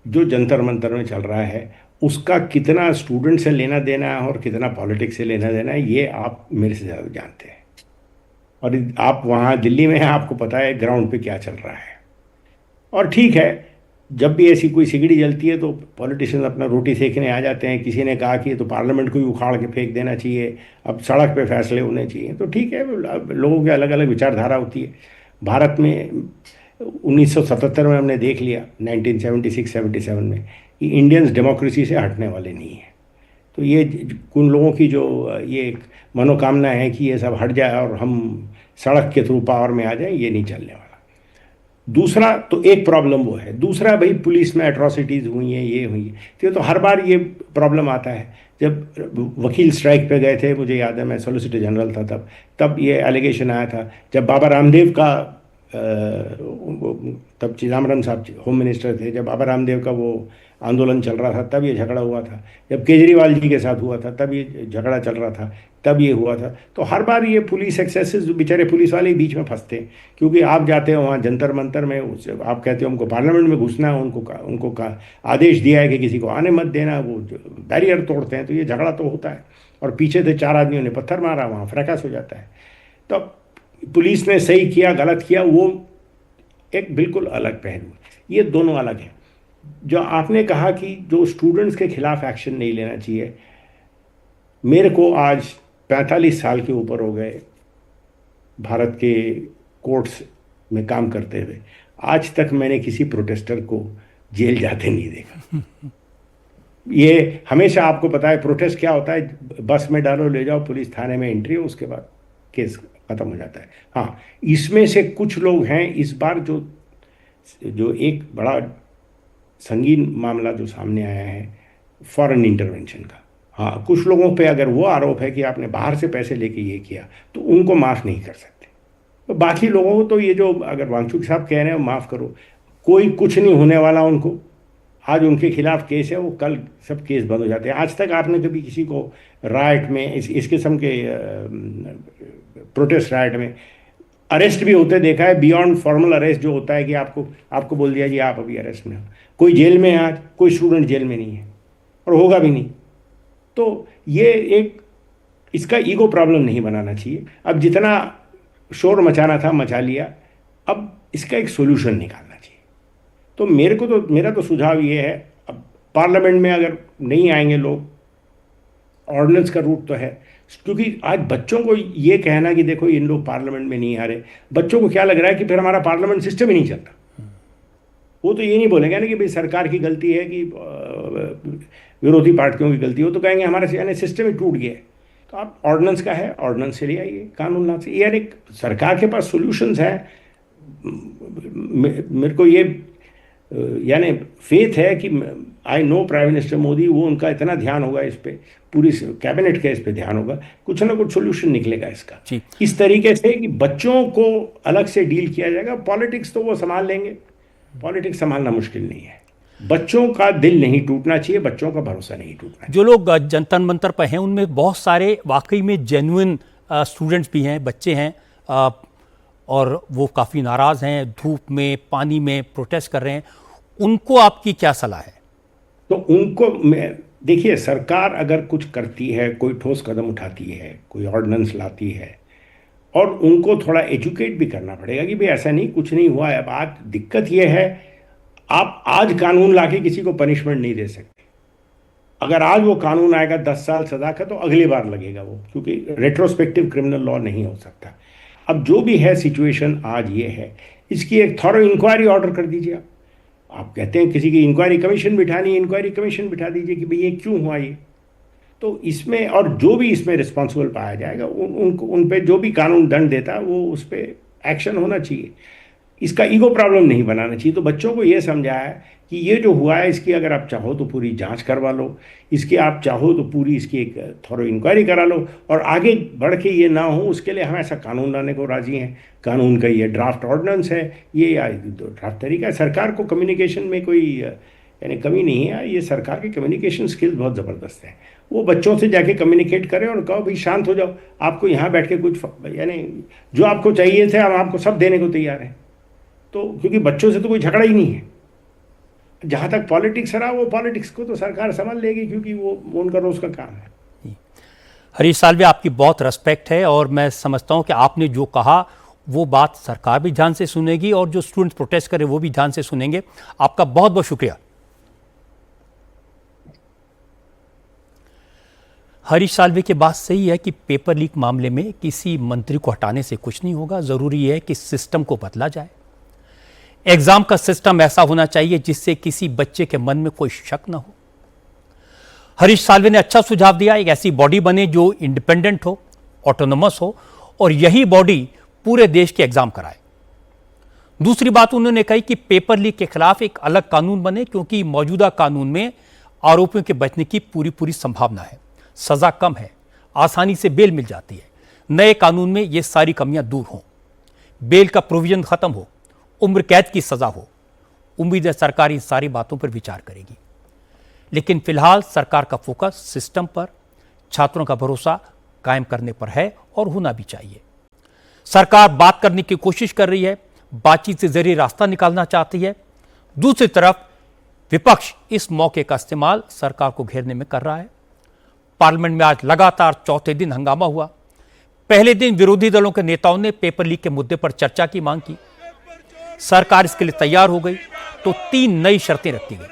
जो जंतर मंतर में चल रहा है उसका कितना स्टूडेंट से लेना देना है और कितना पॉलिटिक्स से लेना देना है, ये आप मेरे से ज़्यादा जानते हैं, और आप वहाँ दिल्ली में हैं, आपको पता है ग्राउंड पे क्या चल रहा है। और ठीक है, जब भी ऐसी कोई सिगड़ी जलती है तो पॉलिटिशियंस अपना रोटी सेकने आ जाते हैं। किसी ने कहा कि तो पार्लियामेंट को ही उखाड़ के फेंक देना चाहिए, अब सड़क पे फैसले होने चाहिए, तो ठीक है, लोगों के अलग अलग विचारधारा होती है। भारत में 1977 में हमने देख लिया, 1976-77 में, कि इंडियंस डेमोक्रेसी से हटने वाले नहीं हैं। तो ये उन लोगों की जो ये एक मनोकामना है कि ये सब हट जाए और हम सड़क के थ्रू पावर में आ जाए, ये नहीं चलने वाला। दूसरा तो एक प्रॉब्लम वो है, दूसरा भाई पुलिस में एट्रॉसिटीज़ हुई हैं, ये हुई है, तो हर बार ये प्रॉब्लम आता है। जब वकील स्ट्राइक पे गए थे, मुझे याद है मैं सॉलिसिटर जनरल था तब ये एलिगेशन आया था। जब बाबा रामदेव का तब चिदम्बरम साहब होम मिनिस्टर थे, जब बाबा रामदेव का वो आंदोलन चल रहा था तब ये झगड़ा हुआ था, जब केजरीवाल जी के साथ हुआ था तब ये झगड़ा चल रहा था, तब ये हुआ था। तो हर बार ये पुलिस एक्सेसेस, बेचारे पुलिस वाले ही बीच में फंसते हैं, क्योंकि आप जाते हो वहाँ जंतर मंतर में, आप कहते हो उनको पार्लियामेंट में घुसना है, उनको आदेश दिया है कि किसी को आने मत देना, वो बैरियर तोड़ते हैं, तो ये झगड़ा तो होता है। और पीछे से 4 आदमियों ने पत्थर मारा, वहाँ फ्रैकस हो जाता है। तो पुलिस ने सही किया गलत किया, वो एक बिल्कुल अलग पहलू है, ये दोनों अलग हैं। जो आपने कहा कि जो स्टूडेंट्स के खिलाफ एक्शन नहीं लेना चाहिए, मेरे को आज 45 साल के ऊपर हो गए भारत के कोर्ट्स में काम करते हुए, आज तक मैंने किसी प्रोटेस्टर को जेल जाते नहीं देखा। ये हमेशा आपको पता है प्रोटेस्ट क्या होता है, बस में डालो, ले जाओ, पुलिस थाने में एंट्री हो, उसके बाद केस खत्म हो जाता है। हाँ, इसमें से कुछ लोग हैं इस बार जो एक बड़ा संगीन मामला जो सामने आया है फॉरेन इंटरवेंशन का। हाँ, कुछ लोगों पे अगर वो आरोप है कि आपने बाहर से पैसे लेके ये किया, तो उनको माफ़ नहीं कर सकते। तो बाकी लोगों को तो ये जो अगर वांगचुक साहब कह रहे हैं माफ़ करो, कोई कुछ नहीं होने वाला उनको। आज उनके खिलाफ केस है, वो कल सब केस बंद हो जाते हैं। आज तक आपने कभी किसी को राइट में, इस किस्म के प्रोटेस्ट राइट में अरेस्ट भी होते देखा है, बियॉन्ड फॉर्मल अरेस्ट जो होता है कि आपको बोल दिया जी आप अभी अरेस्ट में हो। कोई जेल में है, आज कोई स्टूडेंट जेल में नहीं है और होगा भी नहीं। तो ये एक इसका ईगो प्रॉब्लम नहीं बनाना चाहिए। अब जितना शोर मचाना था मचा लिया, अब इसका एक सोल्यूशन निकालना चाहिए। तो मेरा तो सुझाव ये है, अब पार्लियामेंट में अगर नहीं आएंगे लोग, ऑर्डिनेंस का रूट तो है, क्योंकि आज बच्चों को ये कहना कि देखो इन लोग पार्लियामेंट में नहीं आ रहे, बच्चों को क्या लग रहा है कि फिर हमारा पार्लियामेंट सिस्टम ही नहीं चलता। वो तो ये नहीं बोलेंगे ना कि भाई सरकार की गलती है कि विरोधी पार्टियों की गलती हो, तो कहेंगे हमारे यानी सिस्टम ही टूट गया है। तो आप ऑर्डिनेंस का है, ऑर्डिनेंस से ले आइए, कानून ला से, यार एक सरकार के पास सॉल्यूशंस हैं। मेरे को ये यानी फेथ है कि I know prime minister Modi, वो उनका इतना ध्यान होगा इस पे, पूरी कैबिनेट का इस पे ध्यान होगा, कुछ ना कुछ सोल्यूशन निकलेगा इसका इस तरीके से कि बच्चों को अलग से डील किया जाएगा। पॉलिटिक्स तो वो संभाल लेंगे, पॉलिटिक्स संभालना मुश्किल नहीं है। बच्चों का दिल नहीं टूटना चाहिए, बच्चों का भरोसा नहीं टूटना चाहिए। जो लोग जंतर मंतर पर हैं उनमें बहुत सारे वाकई में जेन्युइन स्टूडेंट्स भी हैं, बच्चे हैं, और वो काफ़ी नाराज़ हैं, धूप में पानी में प्रोटेस्ट कर रहे हैं। उनको आपकी क्या सलाह है? तो उनको देखिए, सरकार अगर कुछ करती है, कोई ठोस कदम उठाती है, कोई ऑर्डिनेंस लाती है, और उनको थोड़ा एजुकेट भी करना पड़ेगा कि भाई ऐसा नहीं, कुछ नहीं हुआ है। अब आज दिक्कत यह है, आप आज कानून लाके किसी को पनिशमेंट नहीं दे सकते। अगर आज वो कानून आएगा 10 साल सजा का, तो अगली बार लगेगा वो, क्योंकि रेट्रोस्पेक्टिव क्रिमिनल लॉ नहीं हो सकता। अब जो भी है सिचुएशन आज ये है, इसकी एक थॉरो इंक्वायरी ऑर्डर कर दीजिए। आप कहते हैं किसी की इंक्वायरी कमीशन बिठानी है, इंक्वायरी कमीशन बिठा दीजिए कि भाई ये क्यों हुआ ये। तो इसमें, और जो भी इसमें रिस्पॉन्सिबल पाया जाएगा उन पे जो भी कानून दंड देता है वो उस पर एक्शन होना चाहिए। इसका ईगो प्रॉब्लम नहीं बनाना चाहिए। तो बच्चों को ये समझाया है कि ये जो हुआ है इसकी अगर आप चाहो तो पूरी जांच करवा लो, इसकी आप चाहो तो पूरी इसकी एक थॉरो इंक्वायरी करा लो, और आगे बढ़ के ये ना हो उसके लिए हम ऐसा कानून लाने को राजी हैं। कानून का ये ड्राफ्ट ऑर्डिनेंस है, ये ड्राफ्ट तरीका है। सरकार को कम्युनिकेशन में कोई यानी कमी नहीं है, ये सरकार की कम्युनिकेशन स्किल्स बहुत ज़बरदस्त है। वो बच्चों से जाके कम्युनिकेट करें और कहो भाई शांत हो जाओ, आपको यहाँ बैठ के कुछ यानी जो आपको चाहिए थे हम आपको सब देने को तैयार हैं। तो क्योंकि बच्चों से तो कोई झगड़ा ही नहीं है। जहाँ तक पॉलिटिक्स रहा, वो पॉलिटिक्स को तो सरकार संभाल लेगी, क्योंकि वो उनका रोज का काम है। हरीश साल्वे, आपकी बहुत रिस्पेक्ट है और मैं समझता हूँ कि आपने जो कहा वो बात सरकार भी ध्यान से सुनेगी और जो स्टूडेंट्स प्रोटेस्ट करें वो भी ध्यान से सुनेंगे। आपका बहुत बहुत शुक्रिया। हरीश साल्वे की बात सही है कि पेपर लीक मामले में किसी मंत्री को हटाने से कुछ नहीं होगा, जरूरी है कि सिस्टम को बदला जाए। एग्जाम का सिस्टम ऐसा होना चाहिए जिससे किसी बच्चे के मन में कोई शक ना हो। हरीश साल्वे ने अच्छा सुझाव दिया, एक ऐसी बॉडी बने जो इंडिपेंडेंट हो, ऑटोनोमस हो, और यही बॉडी पूरे देश के एग्जाम कराए। दूसरी बात उन्होंने कही कि पेपर लीक के खिलाफ एक अलग कानून बने, क्योंकि मौजूदा कानून में आरोपियों के बचने की पूरी संभावना है, सजा कम है, आसानी से बेल मिल जाती है। नए कानून में ये सारी कमियां दूर हों। बेल का प्रोविजन खत्म हो, उम्र कैद की सजा हो। उम्मीद है सरकार इन सारी बातों पर विचार करेगी। लेकिन फिलहाल सरकार का फोकस सिस्टम पर, छात्रों का भरोसा कायम करने पर है और होना भी चाहिए। सरकार बात करने की कोशिश कर रही है, बातचीत के जरिए रास्ता निकालना चाहती है। दूसरी तरफ विपक्ष इस मौके का इस्तेमाल सरकार को घेरने में कर रहा है। पार्लियामेंट में आज लगातार चौथे दिन हंगामा हुआ। पहले दिन विरोधी दलों के नेताओं ने पेपर लीक के मुद्दे पर चर्चा की मांग की। सरकार इसके लिए तैयार हो गई तो 3 नई शर्तें रखी गई।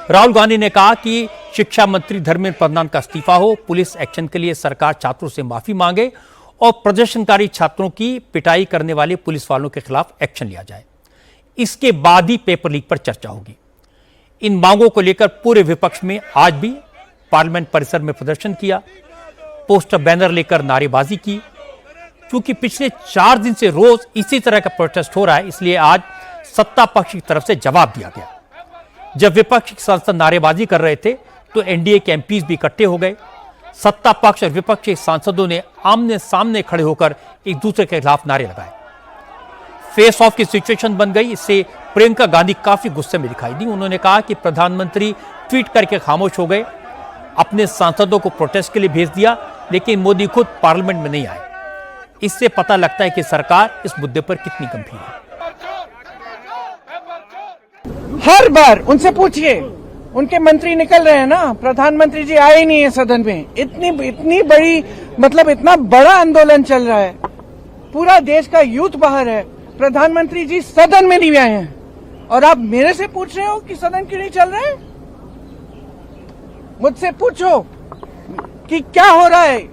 राहुल गांधी ने कहा कि शिक्षा मंत्री धर्मेंद्र प्रधान का इस्तीफा हो, पुलिस एक्शन के लिए सरकार छात्रों से माफी मांगे और प्रदर्शनकारी छात्रों की पिटाई करने वाले पुलिस वालों के खिलाफ एक्शन लिया जाए। इसके बाद ही पेपर लीक पर चर्चा होगी। इन मांगों को लेकर पूरे विपक्ष में आज भी पार्लियामेंट परिसर में प्रदर्शन किया, पोस्टर बैनर लेकर नारेबाजी की। क्योंकि पिछले 4 दिन से रोज इसी तरह का प्रोटेस्ट हो रहा है, इसलिए आज सत्ता पक्ष की तरफ से जवाब दिया गया। जब विपक्ष के सांसद नारेबाजी कर रहे थे तो एनडीए के एमपीज भी इकट्ठे हो गए। सत्ता पक्ष और विपक्ष के सांसदों ने आमने सामने खड़े होकर एक दूसरे के खिलाफ नारे लगाए। फेस ऑफ की सिचुएशन बन गई। इससे प्रियंका गांधी काफी गुस्से में दिखाई दी। उन्होंने कहा कि प्रधानमंत्री ट्वीट करके खामोश हो गए, अपने सांसदों को प्रोटेस्ट के लिए भेज दिया, लेकिन मोदी खुद पार्लियामेंट में नहीं आए। इससे पता लगता है कि सरकार इस मुद्दे पर कितनी गंभीर है। हर बार उनसे पूछिए, उनके मंत्री निकल रहे हैं ना, प्रधानमंत्री जी आए ही नहीं है सदन में। इतनी बड़ी, मतलब इतना बड़ा आंदोलन चल रहा है, पूरा देश का यूथ बाहर है, प्रधानमंत्री जी सदन में नहीं आए हैं और आप मेरे से पूछ रहे हो कि सदन क्यों नहीं चल रहे हैं? मुझसे पूछो कि क्या हो रहा है,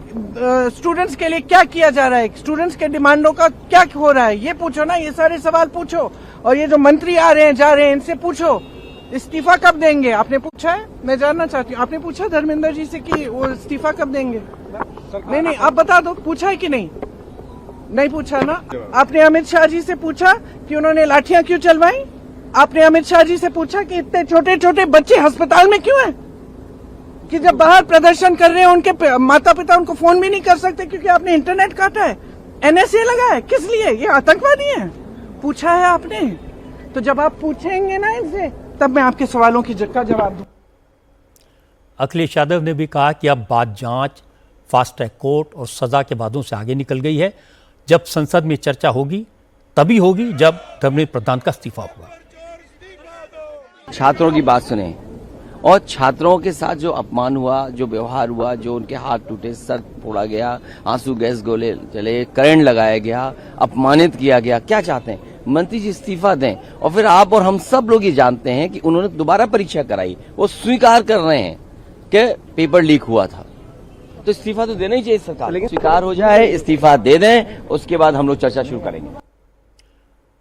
स्टूडेंट्स के लिए क्या किया जा रहा है, स्टूडेंट्स के डिमांडों का क्या हो रहा है, ये पूछो ना। ये सारे सवाल पूछो। और ये जो मंत्री आ रहे हैं जा रहे हैं, इनसे पूछो इस्तीफा कब देंगे। आपने पूछा है? मैं जानना चाहती हूँ, आपने पूछा धर्मेंद्र जी से कि वो इस्तीफा कब देंगे? नहीं, आप बता दो, पूछा है कि नहीं? नहीं पूछा ना। आपने अमित शाह जी से पूछा कि उन्होंने लाठियां क्यों चलवाई? आपने अमित शाह जी से पूछा कि इतने छोटे छोटे बच्चे अस्पताल में क्यों हैं? कि जब बाहर प्रदर्शन कर रहे हैं उनके माता पिता उनको फोन भी नहीं कर सकते क्योंकि आपने इंटरनेट काटा है, एनएसए लगा है। किस लिए? ये आतंकवादी हैं। पूछा है आपने? तो जब आप पूछेंगे ना इनसे, तब मैं आपके सवालों की जवाब दूं। अखिलेश यादव ने भी कहा कि अब बात जांच, फास्ट ट्रैक कोर्ट और सजा के वादों से आगे निकल गई है। जब संसद में चर्चा होगी तभी होगी जब धर्मेंद्र प्रधान का इस्तीफा होगा। छात्रों की बात सुने और छात्रों के साथ जो अपमान हुआ, जो व्यवहार हुआ, जो उनके हाथ टूटे, सर फोड़ा गया, आंसू गैस गोले चले, करंट लगाया गया, अपमानित किया गया, क्या चाहते हैं? मंत्री जी इस्तीफा दें। और फिर आप और हम सब लोग ये जानते हैं कि उन्होंने दोबारा परीक्षा कराई, वो स्वीकार कर रहे हैं कि पेपर लीक हुआ था, तो इस्तीफा तो देना ही चाहिए सरकार। लेकिन स्वीकार हो जाए, इस्तीफा दे दें, उसके बाद हम लोग चर्चा शुरू करेंगे।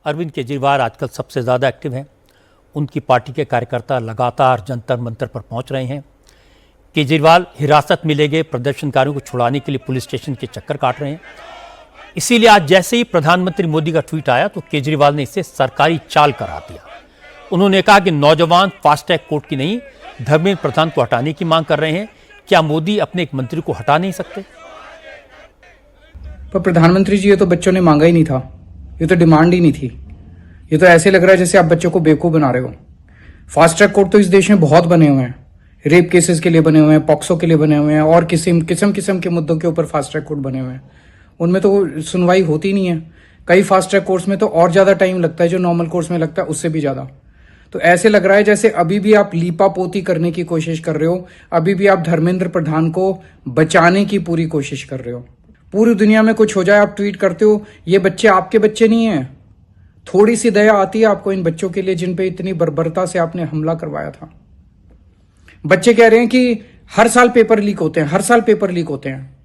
अरविंद केजरीवाल आजकल सबसे ज्यादा एक्टिव हैं। उनकी पार्टी के कार्यकर्ता लगातार जंतर मंतर पर पहुंच रहे हैं। केजरीवाल हिरासत में ले गए प्रदर्शनकारियों को छुड़ाने के लिए पुलिस स्टेशन के चक्कर काट रहे हैं। इसीलिए आज जैसे ही प्रधानमंत्री मोदी का ट्वीट आया तो केजरीवाल ने इसे सरकारी चाल करार दिया। उन्होंने कहा कि नौजवान फास्ट ट्रैक कोर्ट की नहीं, धर्मेंद्र प्रधान को हटाने की मांग कर रहे हैं। क्या मोदी अपने एक मंत्री को हटा नहीं सकते? पर प्रधानमंत्री जी, ये तो बच्चों ने मांगा ही नहीं था, ये तो डिमांड ही नहीं थी। ये तो ऐसे लग रहा है जैसे आप बच्चों को बेवकूफ बना रहे हो। फास्ट ट्रैक कोर्ट तो इस देश में बहुत बने हुए हैं, रेप केसेस के लिए बने हुए हैं, पॉक्सो के लिए बने हुए हैं और किस्म के मुद्दों के ऊपर फास्ट ट्रैक कोर्ट बने हुए हैं। उनमें तो सुनवाई होती नहीं है। कई फास्ट ट्रैक कोर्ट्स में तो और ज्यादा टाइम लगता है, जो नॉर्मल कोर्ट्स में लगता है उससे भी ज्यादा। तो ऐसे लग रहा है जैसे अभी भी आप लीपापोती करने की कोशिश कर रहे हो, अभी भी आप धर्मेंद्र प्रधान को बचाने की पूरी कोशिश कर रहे हो। पूरी दुनिया में कुछ हो जाए आप ट्वीट करते हो, ये बच्चे आपके बच्चे नहीं हैं। थोड़ी सी दया आती है आपको इन बच्चों के लिए जिन पे इतनी बर्बरता से आपने हमला करवाया था। बच्चे कह रहे हैं कि हर साल पेपर लीक होते हैं, हर साल पेपर लीक होते हैं।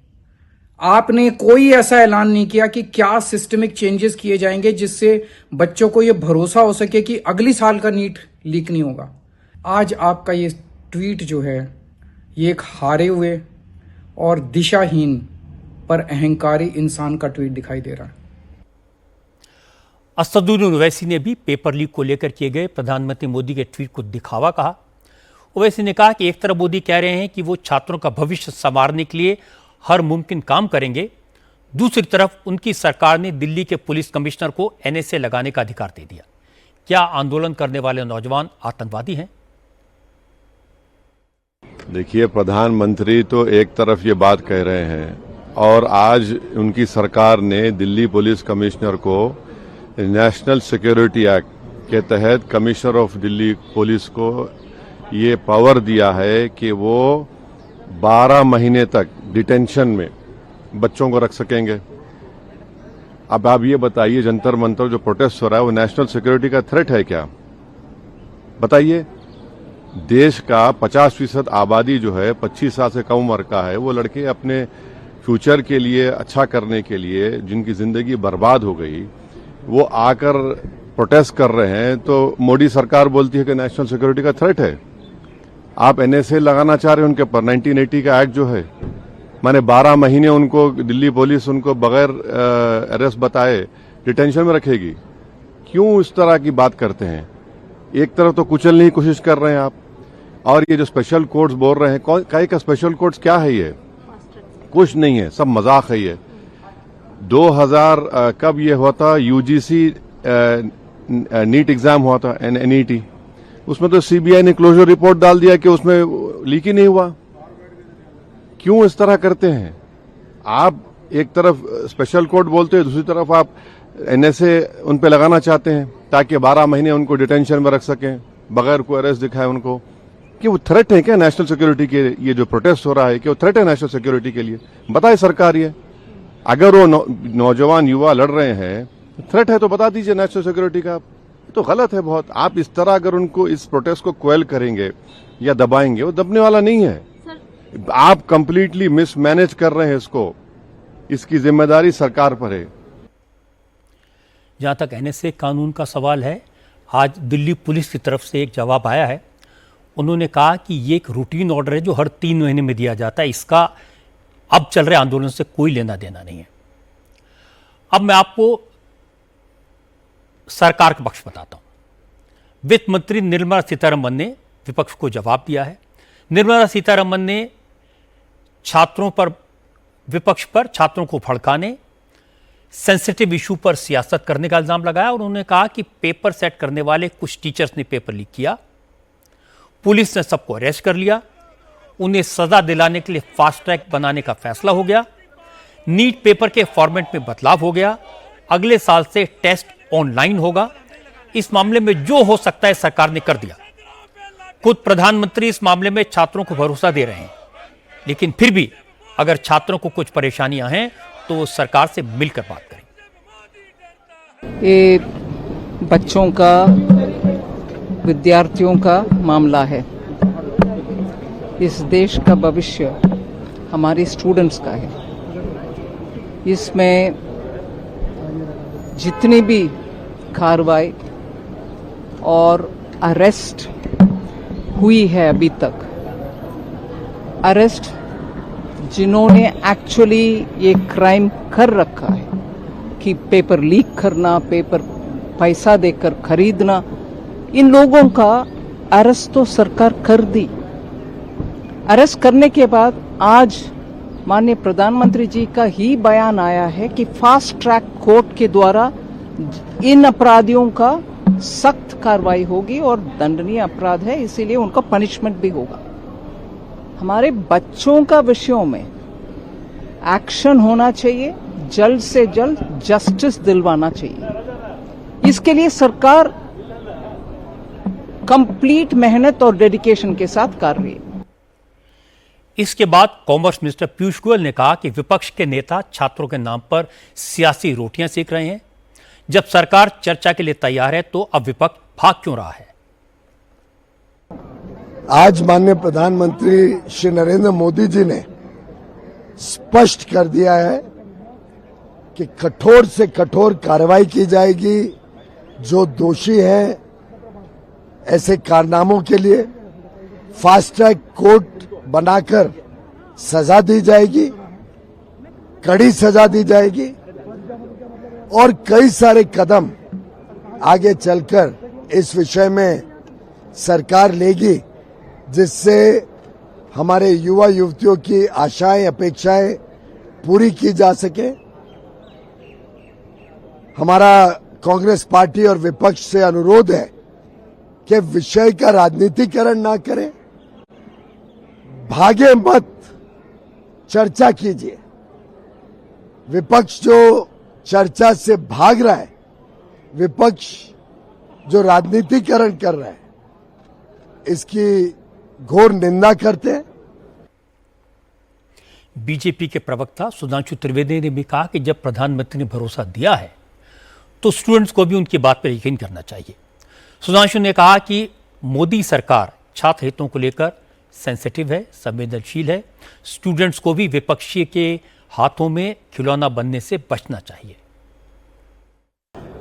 आपने कोई ऐसा ऐलान नहीं किया कि क्या सिस्टमिक चेंजेस किए जाएंगे जिससे बच्चों को यह भरोसा हो सके कि अगली साल का नीट लीक नहीं होगा। आज आपका ये ट्वीट जो है, ये एक हारे हुए और दिशाहीन पर अहंकारी इंसान का ट्वीट दिखाई दे रहा है। असदुद्दीन ओवैसी ने भी पेपर लीक को लेकर किए गए प्रधानमंत्री मोदी के ट्वीट को दिखावा कहा। ओवैसी ने कहा कि एक तरफ मोदी कह रहे हैं कि वो छात्रों का भविष्य संवारने के लिए हर मुमकिन काम करेंगे, दूसरी तरफ उनकी सरकार ने दिल्ली के पुलिस कमिश्नर को एनएसए लगाने का अधिकार दे दिया। क्या आंदोलन करने वाले नौजवान आतंकवादी हैं? देखिए, प्रधानमंत्री तो एक तरफ ये बात कह रहे हैं और आज उनकी सरकार ने दिल्ली पुलिस कमिश्नर को नेशनल सिक्योरिटी एक्ट के तहत कमिश्नर ऑफ दिल्ली पुलिस को ये पावर दिया है कि वो 12 महीने तक डिटेंशन में बच्चों को रख सकेंगे। अब आप ये बताइए, जंतर मंतर जो प्रोटेस्ट हो रहा है वो नेशनल सिक्योरिटी का थ्रेट है क्या? बताइए। देश का 50% आबादी जो है 25 साल से कम उम्र का है, वो लड़के अपने फ्यूचर के लिए, अच्छा करने के लिए, जिनकी जिंदगी बर्बाद हो गई, वो आकर प्रोटेस्ट कर रहे हैं तो मोदी सरकार बोलती है कि नेशनल सिक्योरिटी का थ्रेट है। आप एनएसए लगाना चाह रहे हैं उनके पर, 1980 का एक्ट जो है, माने 12 महीने उनको दिल्ली पुलिस उनको बगैर अरेस्ट बताए डिटेंशन में रखेगी। क्यों इस तरह की बात करते हैं? एक तरफ तो कुचलने की कोशिश कर रहे हैं आप, और ये जो स्पेशल कोर्ट्स बोल रहे हैं, कई का स्पेशल कोर्ट्स क्या है? ये कुछ नहीं है, सब मजाक है ये। 2000 कब ये हुआ था? यूजीसी नीट एग्जाम हुआ था, एनईटी, उसमें तो सीबीआई ने क्लोजर रिपोर्ट डाल दिया कि उसमें लीक ही नहीं हुआ। क्यों इस तरह करते हैं? आप एक तरफ स्पेशल कोर्ट बोलते हैं, दूसरी तरफ आप एनएसए उन पे लगाना चाहते हैं ताकि 12 महीने उनको डिटेंशन में रख सकें बगैर कोई अरेस्ट दिखाए उनको। कि वो थ्रेट है क्या नेशनल सिक्योरिटी के? ये जो प्रोटेस्ट हो रहा है, कि वो थ्रेट है नेशनल सिक्योरिटी के लिए? बताए सरकार ये। अगर वो नौजवान युवा लड़ रहे हैं, थ्रेट है तो बता दीजिए नेशनल सिक्योरिटी का। तो गलत है बहुत। आप इस तरह अगर उनको इस प्रोटेस्ट को क्वेल करेंगे या दबाएंगे, वो दबने वाला नहीं है। आप कंप्लीटली मिसमैनेज कर रहे हैं इसको, इसकी जिम्मेदारी सरकार पर है। जहां तक एनएसए कानून का सवाल है, आज दिल्ली पुलिस की तरफ से एक जवाब आया है। उन्होंने कहा कि ये एक रूटीन ऑर्डर है जो हर 3 महीने में दिया जाता है, इसका अब चल रहे आंदोलन से कोई लेना देना नहीं है। अब मैं आपको सरकार का पक्ष बताता हूं। वित्त मंत्री निर्मला सीतारमण ने विपक्ष को जवाब दिया है। निर्मला सीतारमण ने छात्रों पर, विपक्ष पर छात्रों को भड़काने, सेंसिटिव इशू पर सियासत करने का इल्जाम लगाया और उन्होंने कहा कि पेपर सेट करने वाले कुछ टीचर्स ने पेपर लीक किया, पुलिस ने सबको अरेस्ट कर लिया, उन्हें सजा दिलाने के लिए फास्ट ट्रैक बनाने का फैसला हो गया, नीट पेपर के फॉर्मेट में बदलाव हो गया, अगले साल से टेस्ट ऑनलाइन होगा। इस मामले में जो हो सकता है सरकार ने कर दिया। खुद प्रधानमंत्री इस मामले में छात्रों को भरोसा दे रहे हैं, लेकिन फिर भी अगर छात्रों को कुछ परेशानियां हैं तो वो सरकार से मिलकर बात करें। ये बच्चों का, विद्यार्थियों का मामला है। इस देश का भविष्य हमारे स्टूडेंट्स का है। इसमें जितनी भी कार्रवाई और अरेस्ट हुई है अभी तक, अरेस्ट जिन्होंने एक्चुअली ये क्राइम कर रखा है कि पेपर लीक करना, पेपर पैसा देकर खरीदना, इन लोगों का अरेस्ट तो सरकार कर दी। अरेस्ट करने के बाद आज माननीय प्रधानमंत्री जी का ही बयान आया है कि फास्ट ट्रैक कोर्ट के द्वारा इन अपराधियों का सख्त कार्रवाई होगी और दंडनीय अपराध है, इसीलिए उनका पनिशमेंट भी होगा। हमारे बच्चों का विषयों में एक्शन होना चाहिए, जल्द से जल्द जस्टिस दिलवाना चाहिए। इसके लिए सरकार कंप्लीट मेहनत और डेडिकेशन के साथ कर रही है। इसके बाद कॉमर्स मिनिस्टर पीयूष गोयल ने कहा कि विपक्ष के नेता छात्रों के नाम पर सियासी रोटियां सेक रहे हैं। जब सरकार चर्चा के लिए तैयार है तो अब विपक्ष भाग क्यों रहा है? आज माननीय प्रधानमंत्री श्री नरेंद्र मोदी जी ने स्पष्ट कर दिया है कि कठोर से कठोर कार्रवाई की जाएगी। जो दोषी हैं ऐसे कारनामों के लिए फास्ट ट्रैक कोर्ट बनाकर सजा दी जाएगी, कड़ी सजा दी जाएगी और कई सारे कदम आगे चलकर इस विषय में सरकार लेगी, जिससे हमारे युवा युवतियों की आशाएं, अपेक्षाएं पूरी की जा सके हमारा कांग्रेस पार्टी और विपक्ष से अनुरोध है कि विषय का राजनीतिकरण ना करें, भागे मत, चर्चा कीजिए। विपक्ष जो चर्चा से भाग रहा है, विपक्ष जो राजनीतिकरण कर रहा है, इसकी घोर निंदा करते हैं। बीजेपी के प्रवक्ता सुधांशु त्रिवेदी ने भी कहा कि जब प्रधानमंत्री ने भरोसा दिया है तो स्टूडेंट्स को भी उनकी बात पर यकीन करना चाहिए। सुधांशु ने कहा कि मोदी सरकार छात्र हितों को लेकर सेंसिटिव है, संवेदनशील है। स्टूडेंट्स को भी विपक्षी के हाथों में खिलौना बनने से बचना चाहिए।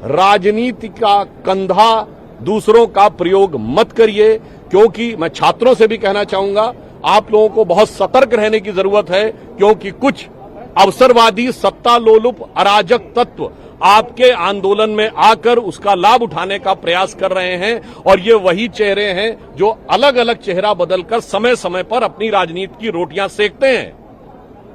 राजनीति का कंधा दूसरों का प्रयोग मत करिए, क्योंकि मैं छात्रों से भी कहना चाहूंगा, आप लोगों को बहुत सतर्क रहने की जरूरत है, क्योंकि कुछ अवसरवादी सत्ता लोलुप अराजक तत्व आपके आंदोलन में आकर उसका लाभ उठाने का प्रयास कर रहे हैं। और ये वही चेहरे हैं जो अलग अलग चेहरा बदलकर समय समय पर अपनी राजनीति की रोटियां सेकते हैं,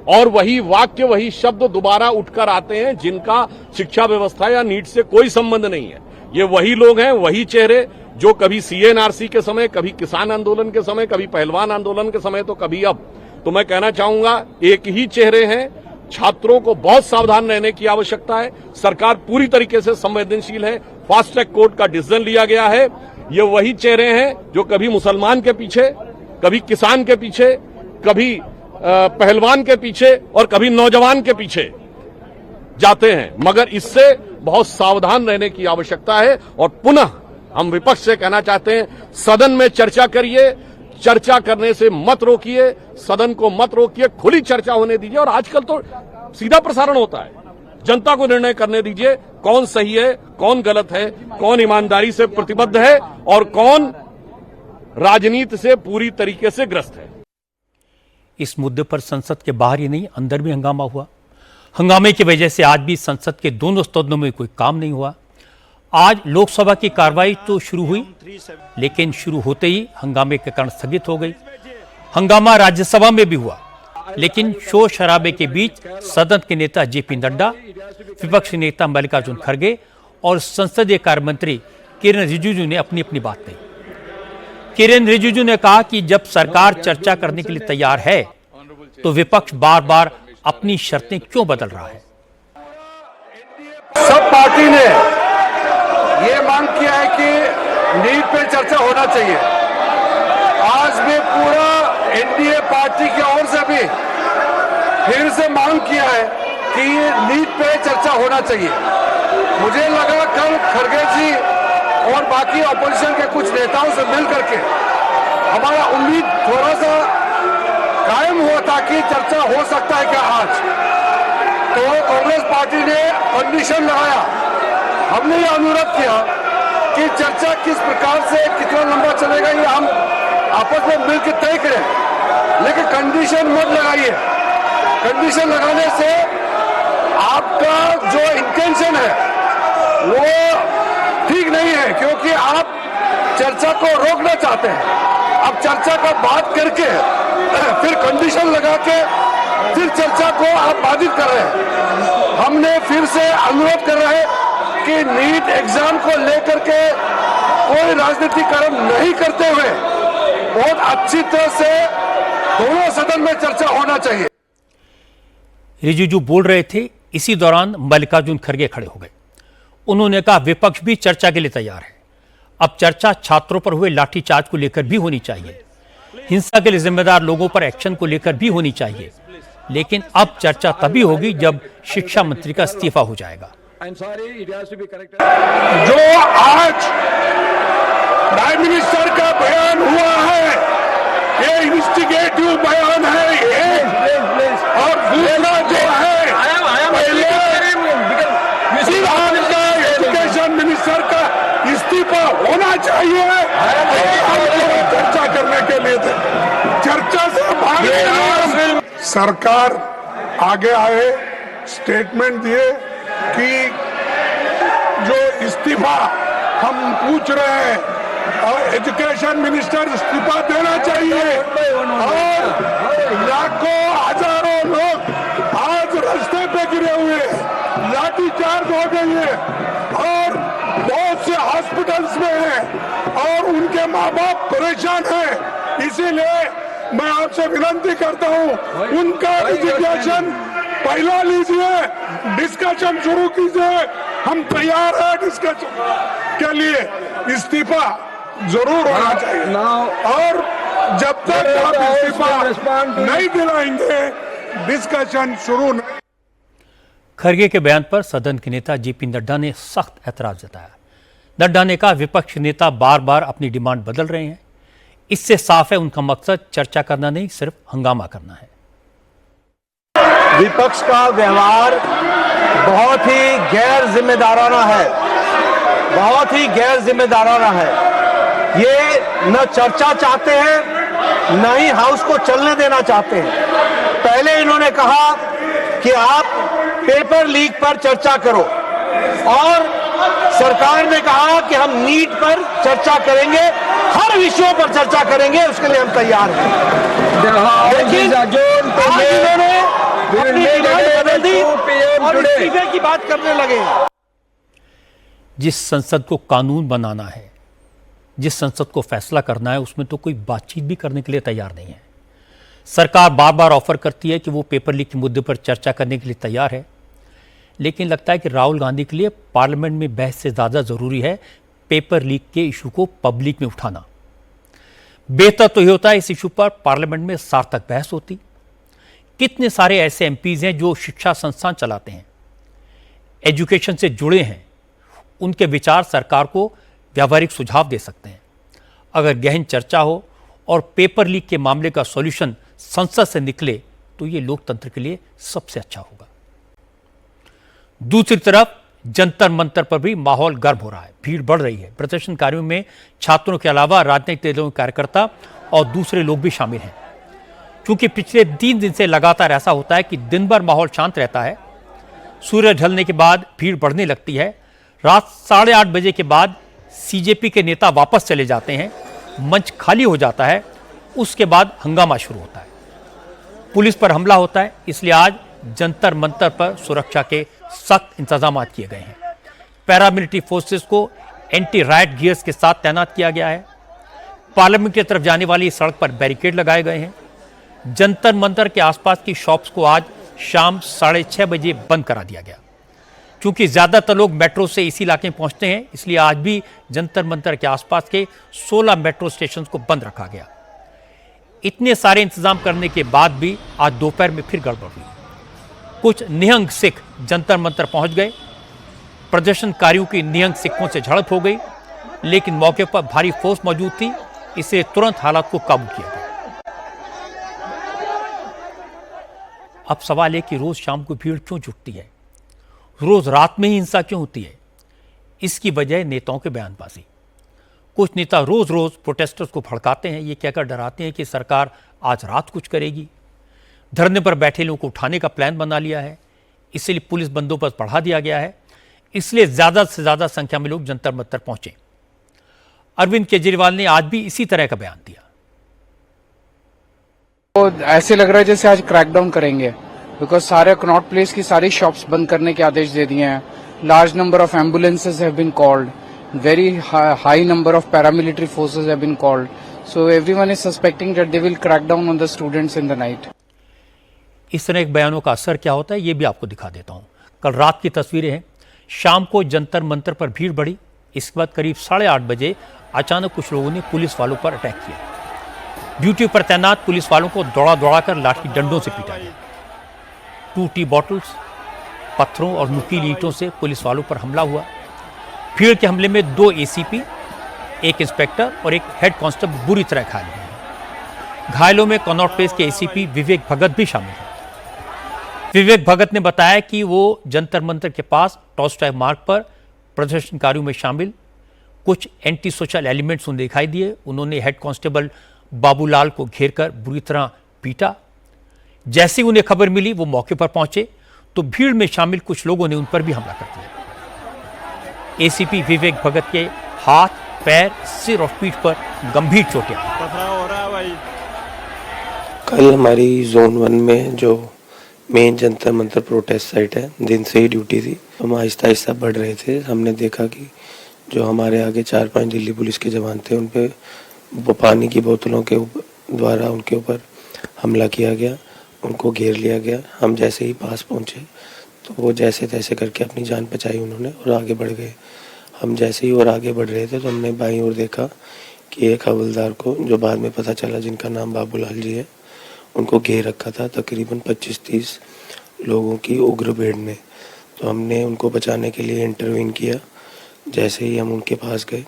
और वही वाक्य, वही शब्द दोबारा उठकर आते हैं जिनका शिक्षा व्यवस्था या नीट से कोई संबंध नहीं है। ये वही लोग हैं, वही चेहरे जो कभी सीएनआरसी के समय, कभी किसान आंदोलन के समय, कभी पहलवान आंदोलन के समय, तो कभी अब। तो मैं कहना चाहूंगा, एक ही चेहरे हैं। छात्रों को बहुत सावधान रहने की आवश्यकता है। सरकार पूरी तरीके से संवेदनशील है। फास्ट ट्रैक कोर्ट का डिसीजन लिया गया है। ये वही चेहरे हैं जो कभी मुसलमान के पीछे, कभी किसान के पीछे, कभी पहलवान के पीछे और कभी नौजवान के पीछे जाते हैं। मगर इससे बहुत सावधान रहने की आवश्यकता है। और पुनः हम विपक्ष से कहना चाहते हैं, सदन में चर्चा करिए, चर्चा करने से मत रोकिए, सदन को मत रोकिए, खुली चर्चा होने दीजिए। और आजकल तो सीधा प्रसारण होता है, जनता को निर्णय करने दीजिए कौन सही है, कौन गलत है, कौन ईमानदारी से प्रतिबद्ध है और कौन राजनीति से पूरी तरीके से ग्रस्त है। इस मुद्दे पर संसद के बाहर ही नहीं, अंदर भी हंगामा हुआ। हंगामे की वजह से आज भी संसद के दोनों सदनों में कोई काम नहीं हुआ। आज लोकसभा की कार्रवाई तो शुरू हुई, लेकिन शुरू होते ही हंगामे के कारण स्थगित हो गई। हंगामा राज्यसभा में भी हुआ, लेकिन शोर शराबे के बीच सदन के नेता जेपी नड्डा, विपक्षी नेता मल्लिकार्जुन खड़गे और संसदीय कार्य मंत्री किरेन रिजिजू ने अपनी अपनी बात कही। किरेन रिजिजू ने कहा कि जब सरकार चर्चा करने के लिए तैयार है तो विपक्ष बार बार अपनी शर्तें क्यों बदल रहा है। सब पार्टी ने ये मांग किया है कि नीट पे चर्चा होना चाहिए। आज भी पूरा एनडीए पार्टी की ओर से भी फिर से मांग किया है कि नीट पे चर्चा होना चाहिए। मुझे लगा कल खड़गे जी और बाकी ऑपोजिशन के कुछ नेताओं से मिल करके हमारा उम्मीद थोड़ा सा कायम हुआ था कि चर्चा हो सकता है क्या आज। तो कांग्रेस पार्टी ने कंडीशन लगाया, हमने ये अनुरोध किया कि चर्चा किस प्रकार से कितना लंबा चलेगा ये हम आपस में मिलकर तय करें, लेकिन कंडीशन मत लगाइए। कंडीशन लगाने से आपका जो इंटेंशन है वो ठीक नहीं है, क्योंकि आप चर्चा को रोकना चाहते हैं। अब चर्चा का बात करके फिर कंडीशन लगा के फिर चर्चा को आप बाधित कर रहे हैं। हमने फिर से अनुरोध कर रहे हैं कि नीट एग्जाम को लेकर के कोई राजनीतिकरण नहीं करते हुए बहुत अच्छी तरह से दोनों सदन में चर्चा होना चाहिए। रिजिजू बोल रहे थे, इसी दौरान मल्लिकार्जुन खड़गे खड़े हो गए। उन्होंने कहा विपक्ष भी चर्चा के लिए तैयार है। अब चर्चा छात्रों पर हुए लाठीचार्ज को लेकर भी होनी चाहिए, हिंसा के लिए जिम्मेदार लोगों पर एक्शन को लेकर भी होनी चाहिए, लेकिन अब चर्चा तभी होगी जब शिक्षा मंत्री का इस्तीफा हो जाएगा। जो आज प्राइम मिनिस्टर का बयान हुआ है ये इंस्टिगेटिव बयान है ये, और दूसरा जो है पहले एजुकेशन मिनिस्टर का इस्तीफा होना चाहिए। चर्चा करने के लिए चर्चा से भाग सरकार आगे आए, स्टेटमेंट दिए कि जो इस्तीफा हम पूछ रहे हैं और एजुकेशन मिनिस्टर इस्तीफा देना चाहिए। और लाखों हजारों लोग आज रास्ते पे गिरे हुए, लाठीचार्ज आ गई है और बहुत से हॉस्पिटल्स में हैं और उनके माँ बाप परेशान हैं। इसीलिए मैं आपसे विनती करता हूँ उनका रिजिग्नेशन पहला लीजिए, डिस्कशन शुरू कीजिए। हम तैयार हैं डिस्कशन के लिए। इस्तीफा जरूर होना चाहिए और जब तक आप इस्तीफा नहीं दिलाएंगे डिस्कशन शुरू नहीं। खरगे के बयान पर सदन के नेता जेपी नड्डा ने सख्त ऐतराज जताया। नड्डा ने कहा विपक्ष नेता बार बार अपनी डिमांड बदल रहे हैं, इससे साफ है उनका मकसद चर्चा करना नहीं, सिर्फ हंगामा करना है। विपक्ष का व्यवहार बहुत ही गैर जिम्मेदाराना है, बहुत ही गैर जिम्मेदाराना है। ये न चर्चा चाहते हैं न ही हाउस को चलने देना चाहते हैं। पहले इन्होंने कहा कि आप पेपर लीक पर चर्चा करो और सरकार ने कहा कि हम नीट पर चर्चा करेंगे, हर विषयों पर चर्चा करेंगे, उसके लिए हम तैयार हैं। लेकिन आज इन्होंने अपनी डिमांड बदल दी और इस्तीफे की बात करने लगे। जिस संसद को कानून बनाना है, जिस संसद को फैसला करना है, उसमें तो कोई बातचीत भी करने के लिए तैयार नहीं है। सरकार बार बार ऑफर करती है कि वो पेपर लीक के मुद्दे पर चर्चा करने के लिए तैयार है, लेकिन लगता है कि राहुल गांधी के लिए पार्लियामेंट में बहस से ज़्यादा ज़रूरी है पेपर लीक के इशू को पब्लिक में उठाना। बेहतर तो ये होता है इस इशू पर पार्लियामेंट में सार्थक बहस होती। कितने सारे ऐसे एमपीज हैं जो शिक्षा संस्थान चलाते हैं, एजुकेशन से जुड़े हैं, उनके विचार सरकार को व्यावहारिक सुझाव दे सकते हैं। अगर गहन चर्चा हो और पेपर लीक के मामले का सॉल्यूशन संसद से निकले तो ये लोकतंत्र के लिए सबसे अच्छा होगा। दूसरी तरफ जंतर मंतर पर भी माहौल गर्म हो रहा है, भीड़ बढ़ रही है। प्रदर्शनकारियों में छात्रों के अलावा राजनीतिक दलों के कार्यकर्ता और दूसरे लोग भी शामिल हैं। क्योंकि पिछले 3 दिन से लगातार ऐसा होता है कि दिन भर माहौल शांत रहता है, सूर्य ढलने के बाद भीड़ बढ़ने लगती है, रात 8:30 बजे के बाद सीजेपी के नेता वापस चले जाते हैं, मंच खाली हो जाता है, उसके बाद हंगामा शुरू होता है, पुलिस पर हमला होता है। इसलिए आज जंतर मंतर पर सुरक्षा के सख्त इंतजाम किए गए हैं। पैरामिलिट्री फोर्सेस को एंटी राइट गियर्स के साथ तैनात किया गया है। पार्लियामेंट की तरफ जाने वाली सड़क पर बैरिकेड लगाए गए हैं। जंतर मंतर के आसपास की शॉप्स को आज शाम 6:30 बजे बंद करा दिया गया। क्योंकि ज्यादातर लोग मेट्रो से इसी इलाके में पहुंचते हैं, इसलिए आज भी जंतर मंतर के आसपास के 16 मेट्रो स्टेशन को बंद रखा गया। इतने सारे इंतजाम करने के बाद भी आज दोपहर में फिर गड़बड़ हुई। कुछ निहंग सिख जंतर मंतर पहुंच गए, प्रदर्शनकारियों की निहंग सिखों से झड़प हो गई, लेकिन मौके पर भारी फोर्स मौजूद थी, इससे तुरंत हालात को काबू किया गया। अब सवाल है कि रोज शाम को भीड़ क्यों जुटती है, रोज रात में ही हिंसा क्यों होती है? इसकी वजह नेताओं के बयानबाजी। कुछ नेता रोज रोज प्रोटेस्टर्स को भड़काते हैं, ये कहकर डराते हैं कि सरकार आज रात कुछ करेगी। धरने पर बैठे लोगों को उठाने का प्लान बना लिया है, इसलिए पुलिस बंदोबस्त बढ़ा दिया गया है, इसलिए ज्यादा से ज्यादा संख्या में लोग जंतर मंतर पहुंचे। अरविंद केजरीवाल ने आज भी इसी तरह का बयान दिया। तो ऐसे लग रहा है जैसे आज क्रैकडाउन करेंगे, बिकॉज सारे कनॉट प्लेस की सारी शॉप्स बंद करने के आदेश दे दिए हैं। Large number of ambulances have been called, very high number of paramilitary forces have been called, so everyone is suspecting that they will crack down on the students in the night. इस तरह के बयानों का असर क्या होता है ये भी आपको दिखा देता हूं। कल रात की तस्वीरें हैं। शाम को जंतर मंतर पर भीड़ बढ़ी, इसके बाद करीब 8:30 बजे अचानक कुछ लोगों ने पुलिस वालों पर अटैक किया। ड्यूटी पर तैनात पुलिस वालों को दौड़ा दौड़ा कर लाठी डंडों से पीटा गया। टूटी बॉटल्स, पत्थरों और नुकीली ईंटों से पुलिस वालों पर हमला हुआ। भीड़ के हमले में 2 एसीपी, 1 इंस्पेक्टर और 1 हेड कांस्टेबल बुरी तरह घायल हुए। घायलों में कनॉट प्लेस के एसीपी विवेक भगत भी शामिल हैं। विवेक भगत ने बताया कि वो जंतर मंतर के पास टॉलस्टॉय मार्ग पर प्रदर्शनकारियों में शामिल कुछ एंटी सोशल एलिमेंट्स उन्हें दिखाई दिए। उन्होंने हेड कांस्टेबल बाबूलाल को घेरकर बुरी तरह पीटा। जैसे ही उन्हें खबर मिली वो मौके पर पहुंचे तो भीड़ में शामिल कुछ लोगों ने उन पर भी हमला कर दिया। एसीपी विवेक भगत के हाथ, पैर, सिर और पीठ पर गंभीर चोटें आई। कल हमारी जोन 1 में जो main Jantar Mantar protest site है। दिन से ही ड्यूटी थी, हम आहिस्ता आहिस्ता बढ़ रहे थे। हमने देखा कि जो हमारे आगे 4-5 दिल्ली पुलिस के जवान थे, उन पे पानी की बोतलों के द्वारा उनके ऊपर हमला किया गया, उनको घेर लिया गया। हम जैसे ही पास पहुंचे तो वो जैसे तैसे करके अपनी जान बचाई उन्होंने और आगे बढ़ गए। हम जैसे ही और आगे बढ़ रहे थे तो हमने बाईं ओर देखा कि एक हवलदार को, जो बाद में पता चला जिनका नाम बाबूलाल जी है, उनको घेर रखा था तकरीबन 25-30 लोगों की उग्र भीड़ ने। तो हमने उनको बचाने के लिए इंटरवीन किया। जैसे ही हम उनके पास गए,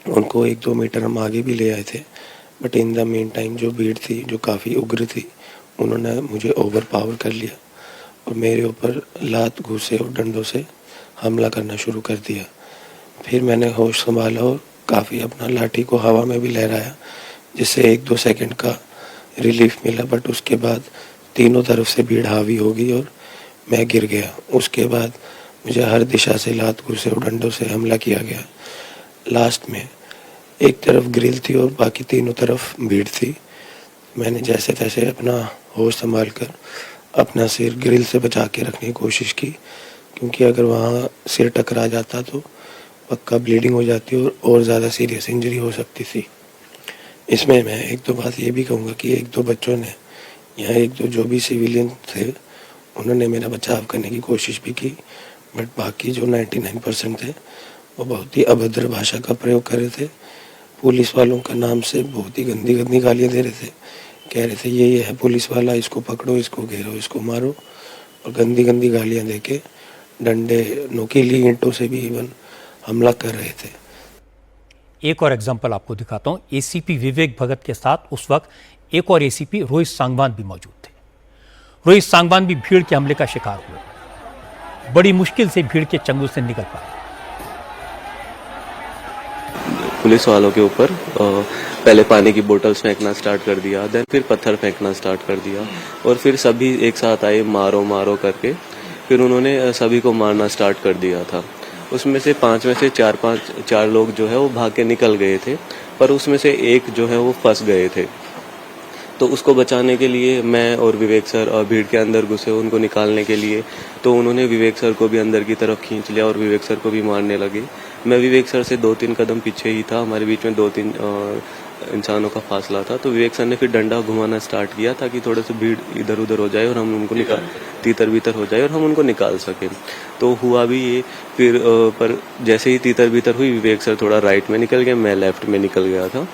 उनको 1-2 मीटर हम आगे भी ले आए थे, but in the main time जो भीड़ थी, जो काफ़ी उग्र थी, उन्होंने मुझे ओवर पावर कर लिया और मेरे ऊपर लात, घूंसे और डंडों से हमला करना शुरू कर दिया। फिर मैंने होश संभाला और काफ़ी अपना लाठी को हवा में भी लहराया, जिससे 1-2 सेकंड का रिलीफ मिला। बट उसके बाद तीनों तरफ से भीड़ हावी हो गई और मैं गिर गया। उसके बाद मुझे हर दिशा से लात, घूंसे और डंडों से हमला किया गया। लास्ट में एक तरफ ग्रिल थी और बाकी तीनों तरफ भीड़ थी। मैंने जैसे तैसे अपना होश संभाल कर अपना सिर ग्रिल से बचा के रखने की कोशिश की, क्योंकि अगर वहाँ सिर टकरा जाता तो पक्का ब्लीडिंग हो जाती और ज़्यादा सीरियस इंजरी हो सकती थी। इसमें मैं 1-2 बात ये भी कहूँगा कि 1-2 बच्चों ने, यहाँ 1-2 जो भी सिविलियन थे, उन्होंने मेरा बचाव करने की कोशिश भी की, बट बाकी जो 99% थे वो बहुत ही अभद्र भाषा का प्रयोग कर रहे थे। पुलिस वालों का नाम से बहुत ही गंदी गंदी गालियाँ दे रहे थे, कह रहे थे ये है पुलिस वाला, इसको पकड़ो, इसको घेरो, इसको मारो, और गंदी गंदी गालियाँ दे के डंडे, नोकीली ईंटों से भी इवन हमला कर रहे थे। एक और एग्जाम्पल आपको दिखाता हूं। एसीपी विवेक भगत के साथ उस वक्त एक और एसीपी रोहित सांगवान भी मौजूद थे। रोहित सांगवान भी भीड़ के हमले का शिकार हुए, बड़ी मुश्किल से भीड़ के चंगुल से निकल पाए। पुलिस वालों के ऊपर पहले पानी की बोतल्स फेंकना स्टार्ट कर दिया, देन फिर पत्थर फेंकना स्टार्ट कर दिया, और फिर सभी एक साथ आए मारो मारो करके। फिर उन्होंने सभी को मारना स्टार्ट कर दिया था। उसमें से 5 में से 4 लोग जो है वो भाग के निकल गए थे, पर उसमें से एक जो है वो फंस गए थे। तो उसको बचाने के लिए मैं और विवेक सर भीड़ के अंदर घुसे उनको निकालने के लिए। तो उन्होंने विवेक सर को भी अंदर की तरफ खींच लिया और विवेक सर को भी मारने लगे। मैं विवेक सर से 2-3 कदम पीछे ही था, हमारे बीच में 2-3 इंसानों का फासला था। तो विवेक सर ने फिर डंडा घुमाना स्टार्ट किया ताकि थोड़ा सा भीड़ इधर उधर हो जाए और हम उनको तीतर बीतर हो जाए और हम उनको निकाल सकें। तो हुआ भी ये। फिर पर जैसे ही तीतर बीतर हुई, विवेक सर थोड़ा राइट में निकल गए, मैं लेफ्ट में निकल गया था,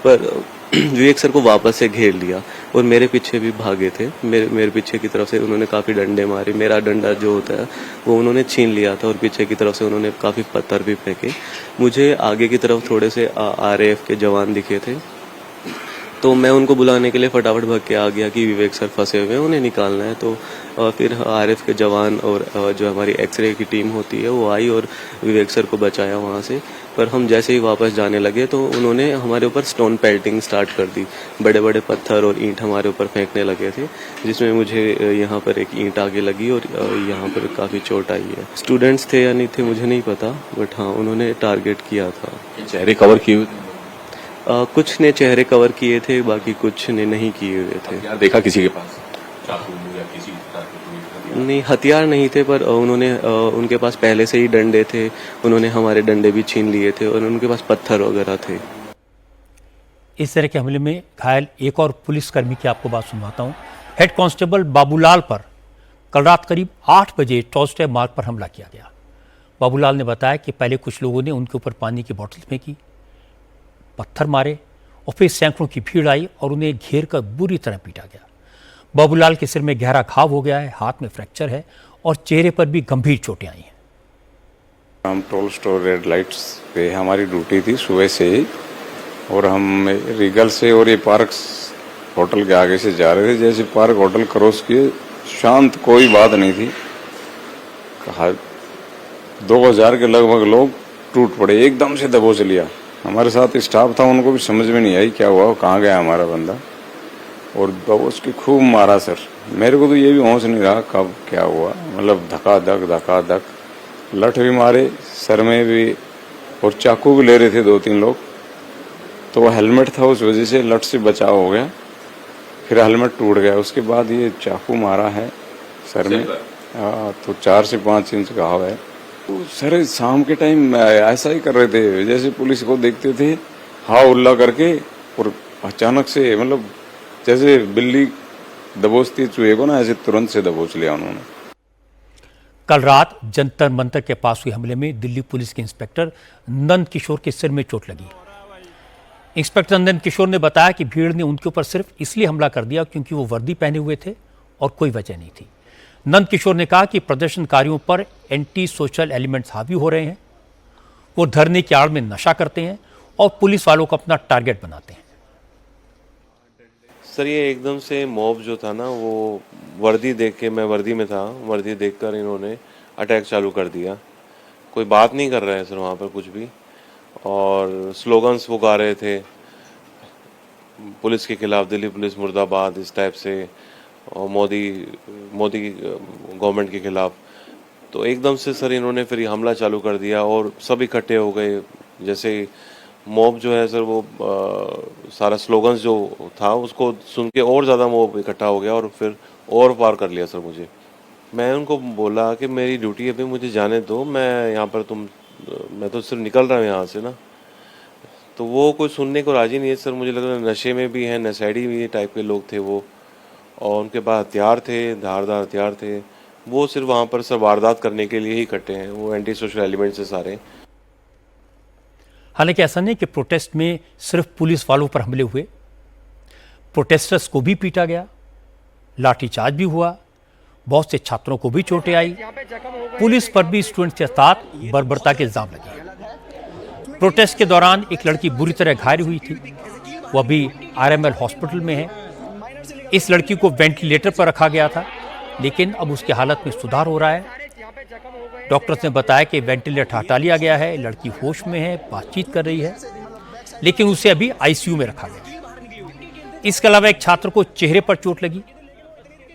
पर विवेक सर को वापस से घेर लिया और मेरे पीछे भी भागे थे। मेरे पीछे की तरफ से उन्होंने काफ़ी डंडे मारे। मेरा डंडा जो होता है वो उन्होंने छीन लिया था और पीछे की तरफ से उन्होंने काफ़ी पत्थर भी फेंके। मुझे आगे की तरफ थोड़े से RAF के जवान दिखे थे, तो मैं उनको बुलाने के लिए फटाफट भाग के आ गया कि विवेक सर फंसे हुए हैं, उन्हें निकालना है। तो फिर RF के जवान और जो हमारी एक्सरे की टीम होती है वो आई और विवेक सर को बचाया वहाँ से। पर हम जैसे ही वापस जाने लगे तो उन्होंने हमारे ऊपर स्टोन पेल्टिंग स्टार्ट कर दी। बड़े बड़े पत्थर और ईंट हमारे ऊपर फेंकने लगे थे, जिसमें मुझे यहाँ पर एक ईंट आगे लगी और यहाँ पर काफ़ी चोट आई है। स्टूडेंट्स थे या नहीं थे मुझे नहीं पता, बट हाँ उन्होंने टारगेट किया था। चेहरे कवर किए हुए? कुछ ने चेहरे कवर किए थे, बाकी कुछ ने नहीं किए हुए थे। हथियार देखा किसी के पास? चाकू या किसी नहीं, हथियार नहीं थे, पर उन्होंने उनके पास पहले से ही डंडे थे, उन्होंने हमारे डंडे भी छीन लिए थे और उनके पास पत्थर वगैरह थे। इस तरह के हमले में घायल एक और पुलिसकर्मी की आपको बात सुनवाता हूं। हेड कांस्टेबल बाबूलाल पर कल रात करीब 8 बजे टॉर्चटे मार्ग पर हमला किया गया। बाबूलाल ने बताया कि पहले कुछ लोगों ने उनके ऊपर पानी की बोतल फेंकी, पत्थर मारे और फिर सैकड़ों की भीड़ आई और उन्हें घेर कर बुरी तरह पीटा गया। बाबूलाल के सिर में गहरा घाव हो गया है, हाथ में फ्रैक्चर है और चेहरे पर भी गंभीर चोटें आई हैं। हम टोल स्टोर रेड लाइट्स पे हमारी ड्यूटी थी सुबह से ही, और हम रीगल से और ये पार्क होटल के आगे से जा रहे थे। जैसे पार्क होटल क्रॉस किए, शांत, कोई बात नहीं थी। कहा 2000 के लगभग लोग टूट पड़े, एकदम से दबोच लिया। हमारे साथ स्टाफ था, उनको भी समझ में नहीं आई क्या हुआ, कहाँ गया हमारा बंदा, और दबोच के खूब मारा सर। मेरे को तो ये भी होश नहीं रहा कब क्या हुआ, मतलब धक्का धक लठ भी मारे सर में भी, और चाकू भी ले रहे थे 2-3 लोग। तो वो हेलमेट था, उस वजह से लठ से बचाव हो गया, फिर हेलमेट टूट गया। उसके बाद ये चाकू मारा है, सर में। तो 4 से 5 इंच का हवा है। तो सर शाम के टाइम ऐसा ही कर रहे थे, जैसे पुलिस को देखते थे हा उल्ला करके, और अचानक से मतलब जैसे बिल्ली दबोचती चूहे को ना, ऐसे तुरंत से दबोच लिया उन्होंने। कल रात जंतर मंतर के पास हुए हमले में दिल्ली पुलिस के इंस्पेक्टर नंद किशोर के सिर में चोट लगी। इंस्पेक्टर नंद किशोर ने बताया कि भीड़ ने उनके ऊपर सिर्फ इसलिए हमला कर दिया क्योंकि वो वर्दी पहने हुए थे और कोई वजह नहीं थी। नंद किशोर ने कहा कि प्रदर्शनकारियों पर एंटी सोशल एलिमेंट्स हावी हो रहे हैं, वो धरने की आड़ में नशा करते हैं और पुलिस वालों को अपना टारगेट बनाते हैं। सर ये एकदम से मॉब जो था ना, वो वर्दी देख के, मैं वर्दी में था, वर्दी देखकर इन्होंने अटैक चालू कर दिया। कोई बात नहीं कर रहे हैं सर वहाँ पर कुछ भी, और स्लोगन्स वो गा रहे थे पुलिस के खिलाफ, दिल्ली पुलिस मुर्दाबाद, इस टाइप से, और मोदी गवर्नमेंट के खिलाफ। तो एकदम से सर इन्होंने फिर हमला चालू कर दिया और सब इकट्ठे हो गए। जैसे मॉब जो है सर वो सारा स्लोगन्स जो था उसको सुन के और ज़्यादा मॉब इकट्ठा हो गया और फिर और पार कर लिया सर मुझे। मैं उनको बोला कि मेरी ड्यूटी है, अभी मुझे जाने दो, मैं यहाँ पर मैं तो सिर्फ निकल रहा हूँ यहाँ से ना। तो वो कोई सुनने को राजी नहीं है सर। मुझे लग रहा है नशे में भी हैं, नशेड़ी भी टाइप के लोग थे वो, और उनके पास हथियार थे, धारदार हथियार थे। वो सिर्फ वहाँ पर सर वारदात करने के लिए ही इकट्ठे हैं, वो एंटी सोशल एलिमेंट से सारे। हालांकि ऐसा नहीं कि प्रोटेस्ट में सिर्फ पुलिस वालों पर हमले हुए, प्रोटेस्टर्स को भी पीटा गया, लाठीचार्ज भी हुआ, बहुत से छात्रों को भी चोटें आई, पुलिस पर भी स्टूडेंट्स के साथ बर्बरता के इल्जाम लगे। प्रोटेस्ट के दौरान एक लड़की बुरी तरह घायल हुई थी, वो अभी आरएमएल हॉस्पिटल में है। इस लड़की को वेंटिलेटर पर रखा गया था, लेकिन अब उसकी हालत में सुधार हो रहा है। डॉक्टर्स ने बताया कि वेंटिलेटर हटा लिया गया है, लड़की होश में है, बातचीत कर रही है, लेकिन उसे अभी आईसीयू में रखा गया। इसके अलावा एक छात्र को चेहरे पर चोट लगी,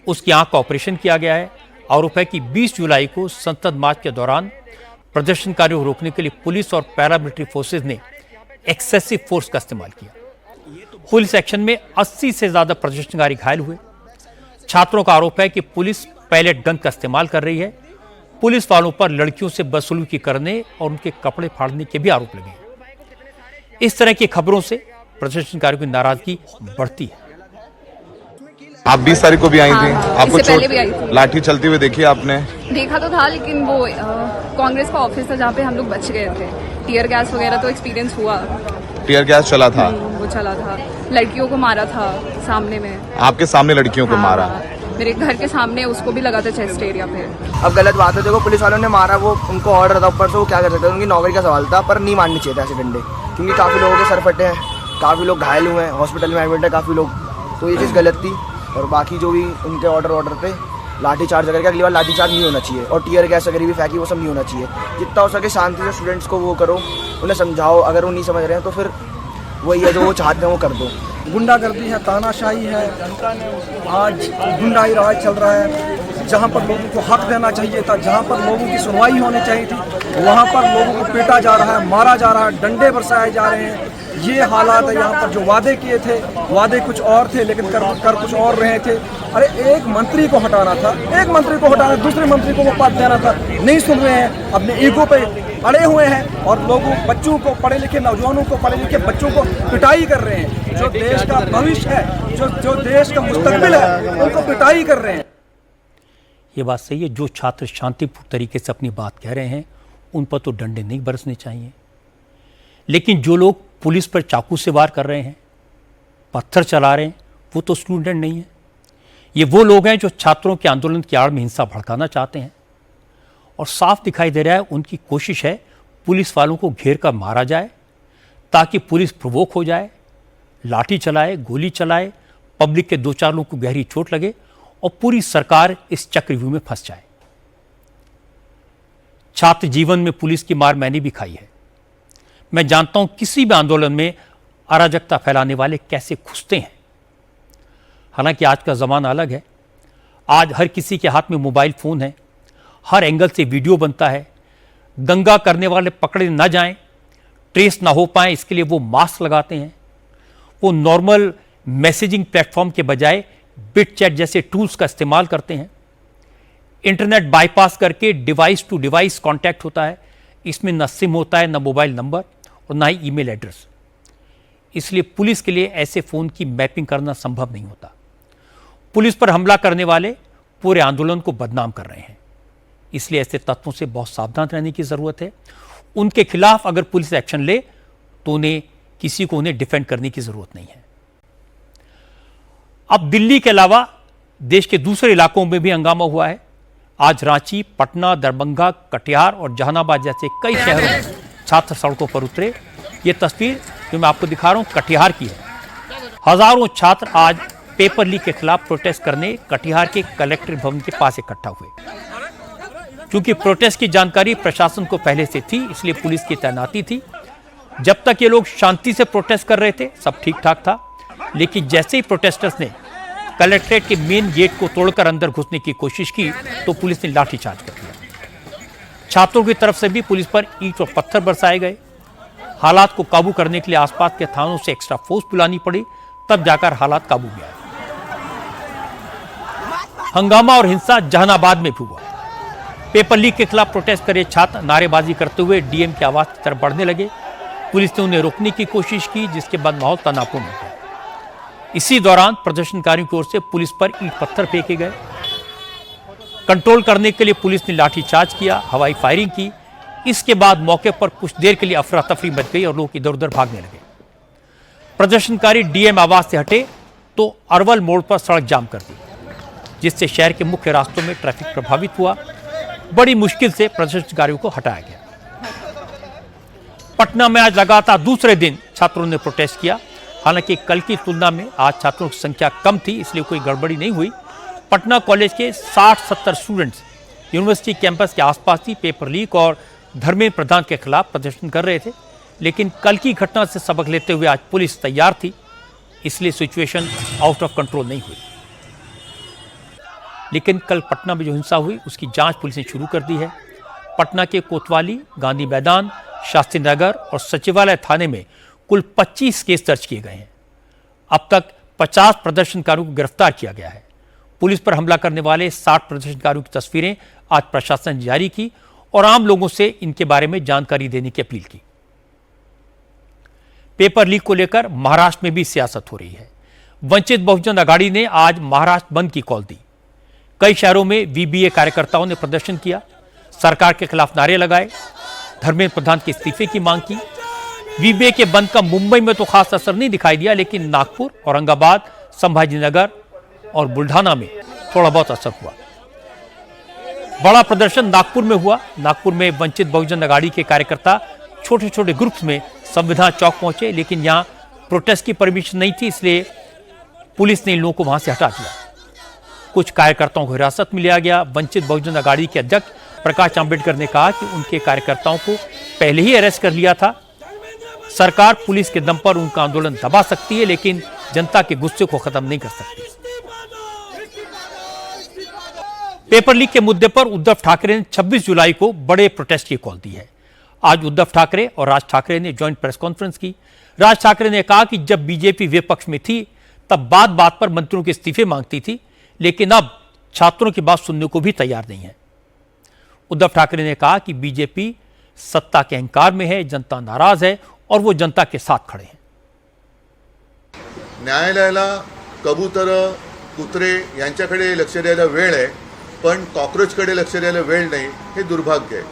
उसकी आंख का ऑपरेशन किया गया है। आरोप है कि 20 जुलाई को संसद मार्च के दौरान प्रदर्शनकारियों को रोकने के लिए पुलिस और पैरामिलिट्री फोर्सेज ने एक्सेसिव फोर्स का इस्तेमाल किया। पुलिस एक्शन में 80 से ज्यादा प्रदर्शनकारी घायल हुए। छात्रों का आरोप है कि पुलिस पैलेट गन का इस्तेमाल कर रही है। पुलिस वालों पर लड़कियों से बदसलूकी करने और उनके कपड़े फाड़ने के भी आरोप लगे। इस तरह की खबरों से प्रदर्शनकारियों की नाराजगी बढ़ती है। आप 20 तारीख को भी आई थी, आपको पहले भी आई थी। लाठी चलती हुए देखी आपने? देखा तो था, लेकिन वो कांग्रेस का ऑफिस था जहाँ पे हम लोग बच गए थे। टीयर गैस वगैरह तो एक्सपीरियंस हुआ। टीयर गैस चला था? वो चला था, लड़कियों को मारा था सामने में। आपके सामने लड़कियों को मारा? मेरे घर के सामने उसको भी लगा था चेस्ट एरिया पे। अब गलत बात है, देखो पुलिस वालों ने मारा, वो उनको ऑर्डर था ऊपर से, वो क्या कर सकते हैं, उनकी नौकरी का सवाल था, पर नहीं मारनी चाहिए था ऐसे डंडे, क्योंकि काफ़ी लोगों के सर फटे हैं, काफ़ी लोग घायल हुए हैं, हॉस्पिटल में एडमिट है काफ़ी लोग, तो ये चीज़ गलत थी। और बाकी जो भी उनके ऑर्डर पे लाठी चार्ज करके, अगली बार लाठी चार्ज नहीं होना चाहिए, और टीयर गैस अगर भी फेंकी वो सब नहीं होना चाहिए। जितना हो सके शांति से स्टूडेंट्स को वो करो, उन्हें समझाओ, अगर वो नहीं समझ रहे हैं तो फिर वही है जो वो चाहते हैं वो कर दो। गुंडागर्दी है, तानाशाही है, आज गुंडाई राज चल रहा है। जहाँ पर लोगों को हक देना चाहिए था, जहाँ पर लोगों की सुनवाई होनी चाहिए थी, वहाँ पर लोगों को पीटा जा रहा है, मारा जा रहा है, डंडे बरसाए जा रहे हैं। ये हालात है यहाँ पर। जो वादे किए थे, वादे कुछ और थे, लेकिन कर कुछ और रहे थे। अरे एक मंत्री को हटाना था, एक मंत्री को हटाना, दूसरे मंत्री को वो पद देना था, नहीं सुन रहे हैं, अपने ईगो पे अड़े हुए हैं, और लोगों बच्चों को, पढ़े लिखे नौजवानों को, पढ़े लिखे बच्चों को पिटाई कर रहे हैं। जो देश का भविष्य है, जो देश का मुस्तकबिल है, उनको पिटाई कर रहे हैं। ये बात सही है, जो छात्र शांतिपूर्ण तरीके से अपनी बात कह रहे हैं उन पर तो डंडे नहीं बरसने चाहिए, लेकिन जो लोग पुलिस पर चाकू से वार कर रहे हैं, पत्थर चला रहे हैं, वो तो स्टूडेंट नहीं है। ये वो लोग हैं जो छात्रों के आंदोलन की आड़ में हिंसा भड़काना चाहते हैं, और साफ दिखाई दे रहा है उनकी कोशिश है पुलिस वालों को घेर कर मारा जाए, ताकि पुलिस प्रवोक हो जाए, लाठी चलाए, गोली चलाए, पब्लिक के 2-4 लोगों को गहरी चोट लगे और पूरी सरकार इस चक्रव्यूह में फंस जाए। छात्र जीवन में पुलिस की मार मैंने भी खाई है। मैं जानता हूं किसी भी आंदोलन में अराजकता फैलाने वाले कैसे घुसते हैं। हालांकि आज का ज़माना अलग है। आज हर किसी के हाथ में मोबाइल फ़ोन है, हर एंगल से वीडियो बनता है। दंगा करने वाले पकड़े ना जाएं, ट्रेस ना हो पाए, इसके लिए वो मास्क लगाते हैं। वो नॉर्मल मैसेजिंग प्लेटफॉर्म के बजाय बिट चैट जैसे टूल्स का इस्तेमाल करते हैं। इंटरनेट बाईपास करके डिवाइस टू डिवाइस कांटेक्ट होता है। इसमें न सिम होता है, न मोबाइल नंबर और न ही ईमेल एड्रेस। इसलिए पुलिस के लिए ऐसे फोन की मैपिंग करना संभव नहीं होता। पुलिस पर हमला करने वाले पूरे आंदोलन को बदनाम कर रहे हैं। इसलिए ऐसे तत्वों से बहुत सावधान रहने की जरूरत है। उनके खिलाफ अगर पुलिस एक्शन ले तो किसी को उन्हें डिफेंड करने की जरूरत नहीं है। अब दिल्ली के अलावा देश के दूसरे इलाकों में भी हंगामा हुआ है। आज रांची, पटना, दरभंगा, कटिहार और जहानाबाद जैसे कई शहरों में छात्र सड़कों पर उतरे। ये तस्वीर जो मैं आपको दिखा रहा हूं कटिहार की है। हजारों छात्र आज पेपर लीक के खिलाफ प्रोटेस्ट करने कटिहार के कलेक्ट्रेट भवन के पास इकट्ठा हुए। क्योंकि प्रोटेस्ट की जानकारी प्रशासन को पहले से थी, इसलिए पुलिस की तैनाती थी। जब तक ये लोग शांति से प्रोटेस्ट कर रहे थे सब ठीक ठाक था, लेकिन जैसे ही प्रोटेस्टर्स ने कलेक्ट्रेट के मेन गेट को तोड़कर अंदर घुसने की कोशिश की तो पुलिस ने लाठीचार्ज कर दिया। छात्रों की तरफ से भी पुलिस पर ईंट और पत्थर बरसाए गए। हालात को काबू करने के लिए आसपास के थानों से एक्स्ट्रा फोर्स बुलानी पड़ी, तब जाकर हालात काबू में आए। हंगामा और हिंसा जहानाबाद में भी हुआ। पेपर लीक के खिलाफ प्रोटेस्ट करे छात्र नारेबाजी करते हुए डीएम के आवास की तरफ बढ़ने लगे। पुलिस ने उन्हें रोकने की कोशिश की, जिसके बाद माहौल तनावपूर्ण हो गया। इसी दौरान प्रदर्शनकारियों की ओर से पुलिस पर ईंट पत्थर फेंके गए। कंट्रोल करने के लिए पुलिस ने लाठीचार्ज किया, हवाई फायरिंग की। इसके बाद मौके पर कुछ देर के लिए अफरा तफरी मच गई और लोग इधर उधर भागने लगे। प्रदर्शनकारी डीएम आवास से हटे तो अरवल मोड़ पर सड़क जाम कर दी, जिससे शहर के मुख्य रास्तों में ट्रैफिक प्रभावित हुआ। बड़ी मुश्किल से प्रदर्शनकारियों को हटाया गया। पटना में आज लगातार दूसरे दिन छात्रों ने प्रोटेस्ट किया। हालांकि कल की तुलना में आज छात्रों की संख्या कम थी, इसलिए कोई गड़बड़ी नहीं हुई। पटना कॉलेज के 60-70 स्टूडेंट्स यूनिवर्सिटी कैंपस के आसपास ही पेपर लीक और धर्मेंद्र प्रधान के खिलाफ प्रदर्शन कर रहे थे। लेकिन कल की घटना से सबक लेते हुए आज पुलिस तैयार थी, इसलिए सिचुएशन आउट ऑफ कंट्रोल नहीं हुई। लेकिन कल पटना में जो हिंसा हुई उसकी जांच पुलिस ने शुरू कर दी है। पटना के कोतवाली, गांधी मैदान, शास्त्री नगर और सचिवालय थाने में कुल 25 केस दर्ज किए गए हैं। अब तक 50 प्रदर्शनकारियों को गिरफ्तार किया गया है। पुलिस पर हमला करने वाले 60 प्रदर्शनकारियों की तस्वीरें आज प्रशासन ने जारी की और आम लोगों से इनके बारे में जानकारी देने की अपील की। पेपर लीक को लेकर महाराष्ट्र में भी सियासत हो रही है। वंचित बहुजन अघाड़ी ने आज महाराष्ट्र बंद की कॉल दी। कई शहरों में वीबीए कार्यकर्ताओं ने प्रदर्शन किया, सरकार के खिलाफ नारे लगाए, धर्मेंद्र प्रधान के इस्तीफे की मांग की। वीबीए के बंद का मुंबई में तो खास असर नहीं दिखाई दिया, लेकिन नागपुर, औरंगाबाद, संभाजीनगर और बुल्ढाना में थोड़ा बहुत असर हुआ। बड़ा प्रदर्शन नागपुर में हुआ। नागपुर में वंचित बहुजन अघाड़ी के कार्यकर्ता छोटे छोटे ग्रुप्स में संविधान चौक पहुंचे, लेकिन यहां प्रोटेस्ट की परमिशन नहीं थी, इसलिए पुलिस ने इन लोगों को वहां से हटा दिया। कुछ कार्यकर्ताओं को हिरासत में लिया गया। वंचित बहुजन अघाड़ी के अध्यक्ष प्रकाश आंबेडकर ने कहा कि उनके कार्यकर्ताओं को पहले ही अरेस्ट कर लिया था। सरकार पुलिस के दम पर उनका आंदोलन दबा सकती है, लेकिन जनता के गुस्से को खत्म नहीं कर सकती। पेपर लीक के मुद्दे पर उद्धव ठाकरे ने 26 जुलाई को बड़े प्रोटेस्ट की कॉल दी है। आज उद्धव ठाकरे और राज ठाकरे ने ज्वाइंट प्रेस कॉन्फ्रेंस की। राज ठाकरे ने कहा कि जब बीजेपी विपक्ष में थी तब बात बात पर मंत्रियों के इस्तीफे मांगती थी, लेकिन अब छात्रों की बात सुनने को भी तैयार नहीं है। उद्धव ठाकरे ने कहा कि बीजेपी सत्ता के अहंकार में है, जनता नाराज है और वो जनता के साथ खड़े हैं। न्यायालयाला कबूतर, कुत्रे यांच्याकडे लक्ष द्यायला वेळ आहे, पण कॉकरोचकडे लक्ष द्यायला वेळ नाही, हे दुर्भाग्य आहे।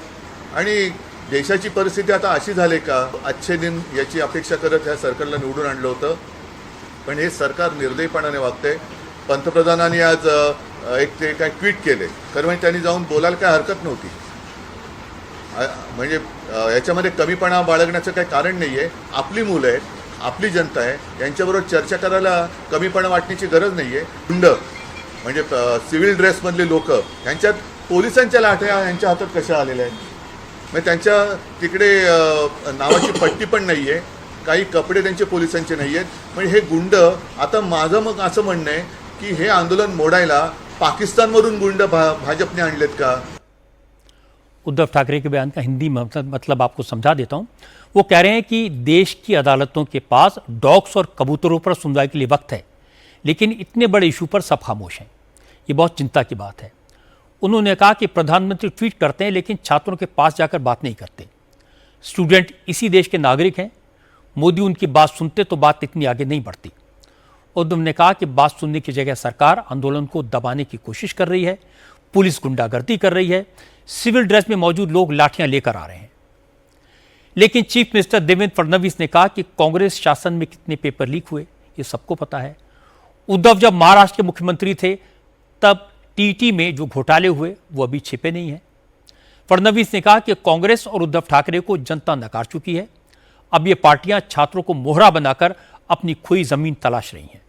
आणि देशाची परिस्थिती आता अशी झाली का अच्छे दिन याची अपेक्षा करत ह्या सरकारला निवडून आणलं होतं, पण हे सरकार निर्दयीपणाने वागते। पंतप्रधानांनी आज एक ते काय ट्विट केले, खरं म्हणजे त्यांनी जाऊन बोलायला काय हरकत नव्हती। म्हणजे याच्यामध्ये कमीपणा बाळगण्याचं काही कारण नाही आहे। आपली मुलं आहेत, आपली जनता आहे, यांच्याबरोबर चर्चा करायला कमीपणा वाटण्याची गरज नाही आहे। गुंड म्हणजे सिव्हिल ड्रेसमधले लोक, यांच्यात पोलिसांच्या लाठ्या यांच्या हातात कशा आलेल्या आहेत, म्हणजे त्यांच्या तिकडे नावाची पट्टी पण नाही आहे, काही कपडे त्यांचे पोलिसांचे नाही आहेत। म्हणजे हे गुंड, आता माझं मग असं म्हणणं आहे कि हे आंदोलन मोडायला पाकिस्तानवरून गुंड भाजपने आणलेत का? उद्धव ठाकरे के बयान का हिंदी मतलब आपको समझा देता हूं। वो कह रहे हैं कि देश की अदालतों के पास डॉग्स और कबूतरों पर सुनवाई के लिए वक्त है, लेकिन इतने बड़े इशू पर सब खामोश हैं। ये बहुत चिंता की बात है। उन्होंने कहा कि प्रधानमंत्री ट्वीट करते हैं लेकिन छात्रों के पास जाकर बात नहीं करते। स्टूडेंट इसी देश के नागरिक हैं, मोदी उनकी बात सुनते तो बात इतनी आगे नहीं बढ़ती। उद्धव ने कहा कि बात सुनने की जगह सरकार आंदोलन को दबाने की कोशिश कर रही है, पुलिस गुंडागर्दी कर रही है, सिविल ड्रेस में मौजूद लोग लाठियां लेकर आ रहे हैं। लेकिन चीफ मिनिस्टर देवेंद्र फडणवीस ने कहा कि कांग्रेस शासन में कितने पेपर लीक हुए ये सबको पता है। उद्धव जब महाराष्ट्र के मुख्यमंत्री थे तब टीटी में जो घोटाले हुए वो अभी छिपे नहीं हैं। फडणवीस ने कहा कि कांग्रेस और उद्धव ठाकरे को जनता नकार चुकी है। अब ये पार्टियां छात्रों को मोहरा बनाकर अपनी खोई जमीन तलाश रही हैं।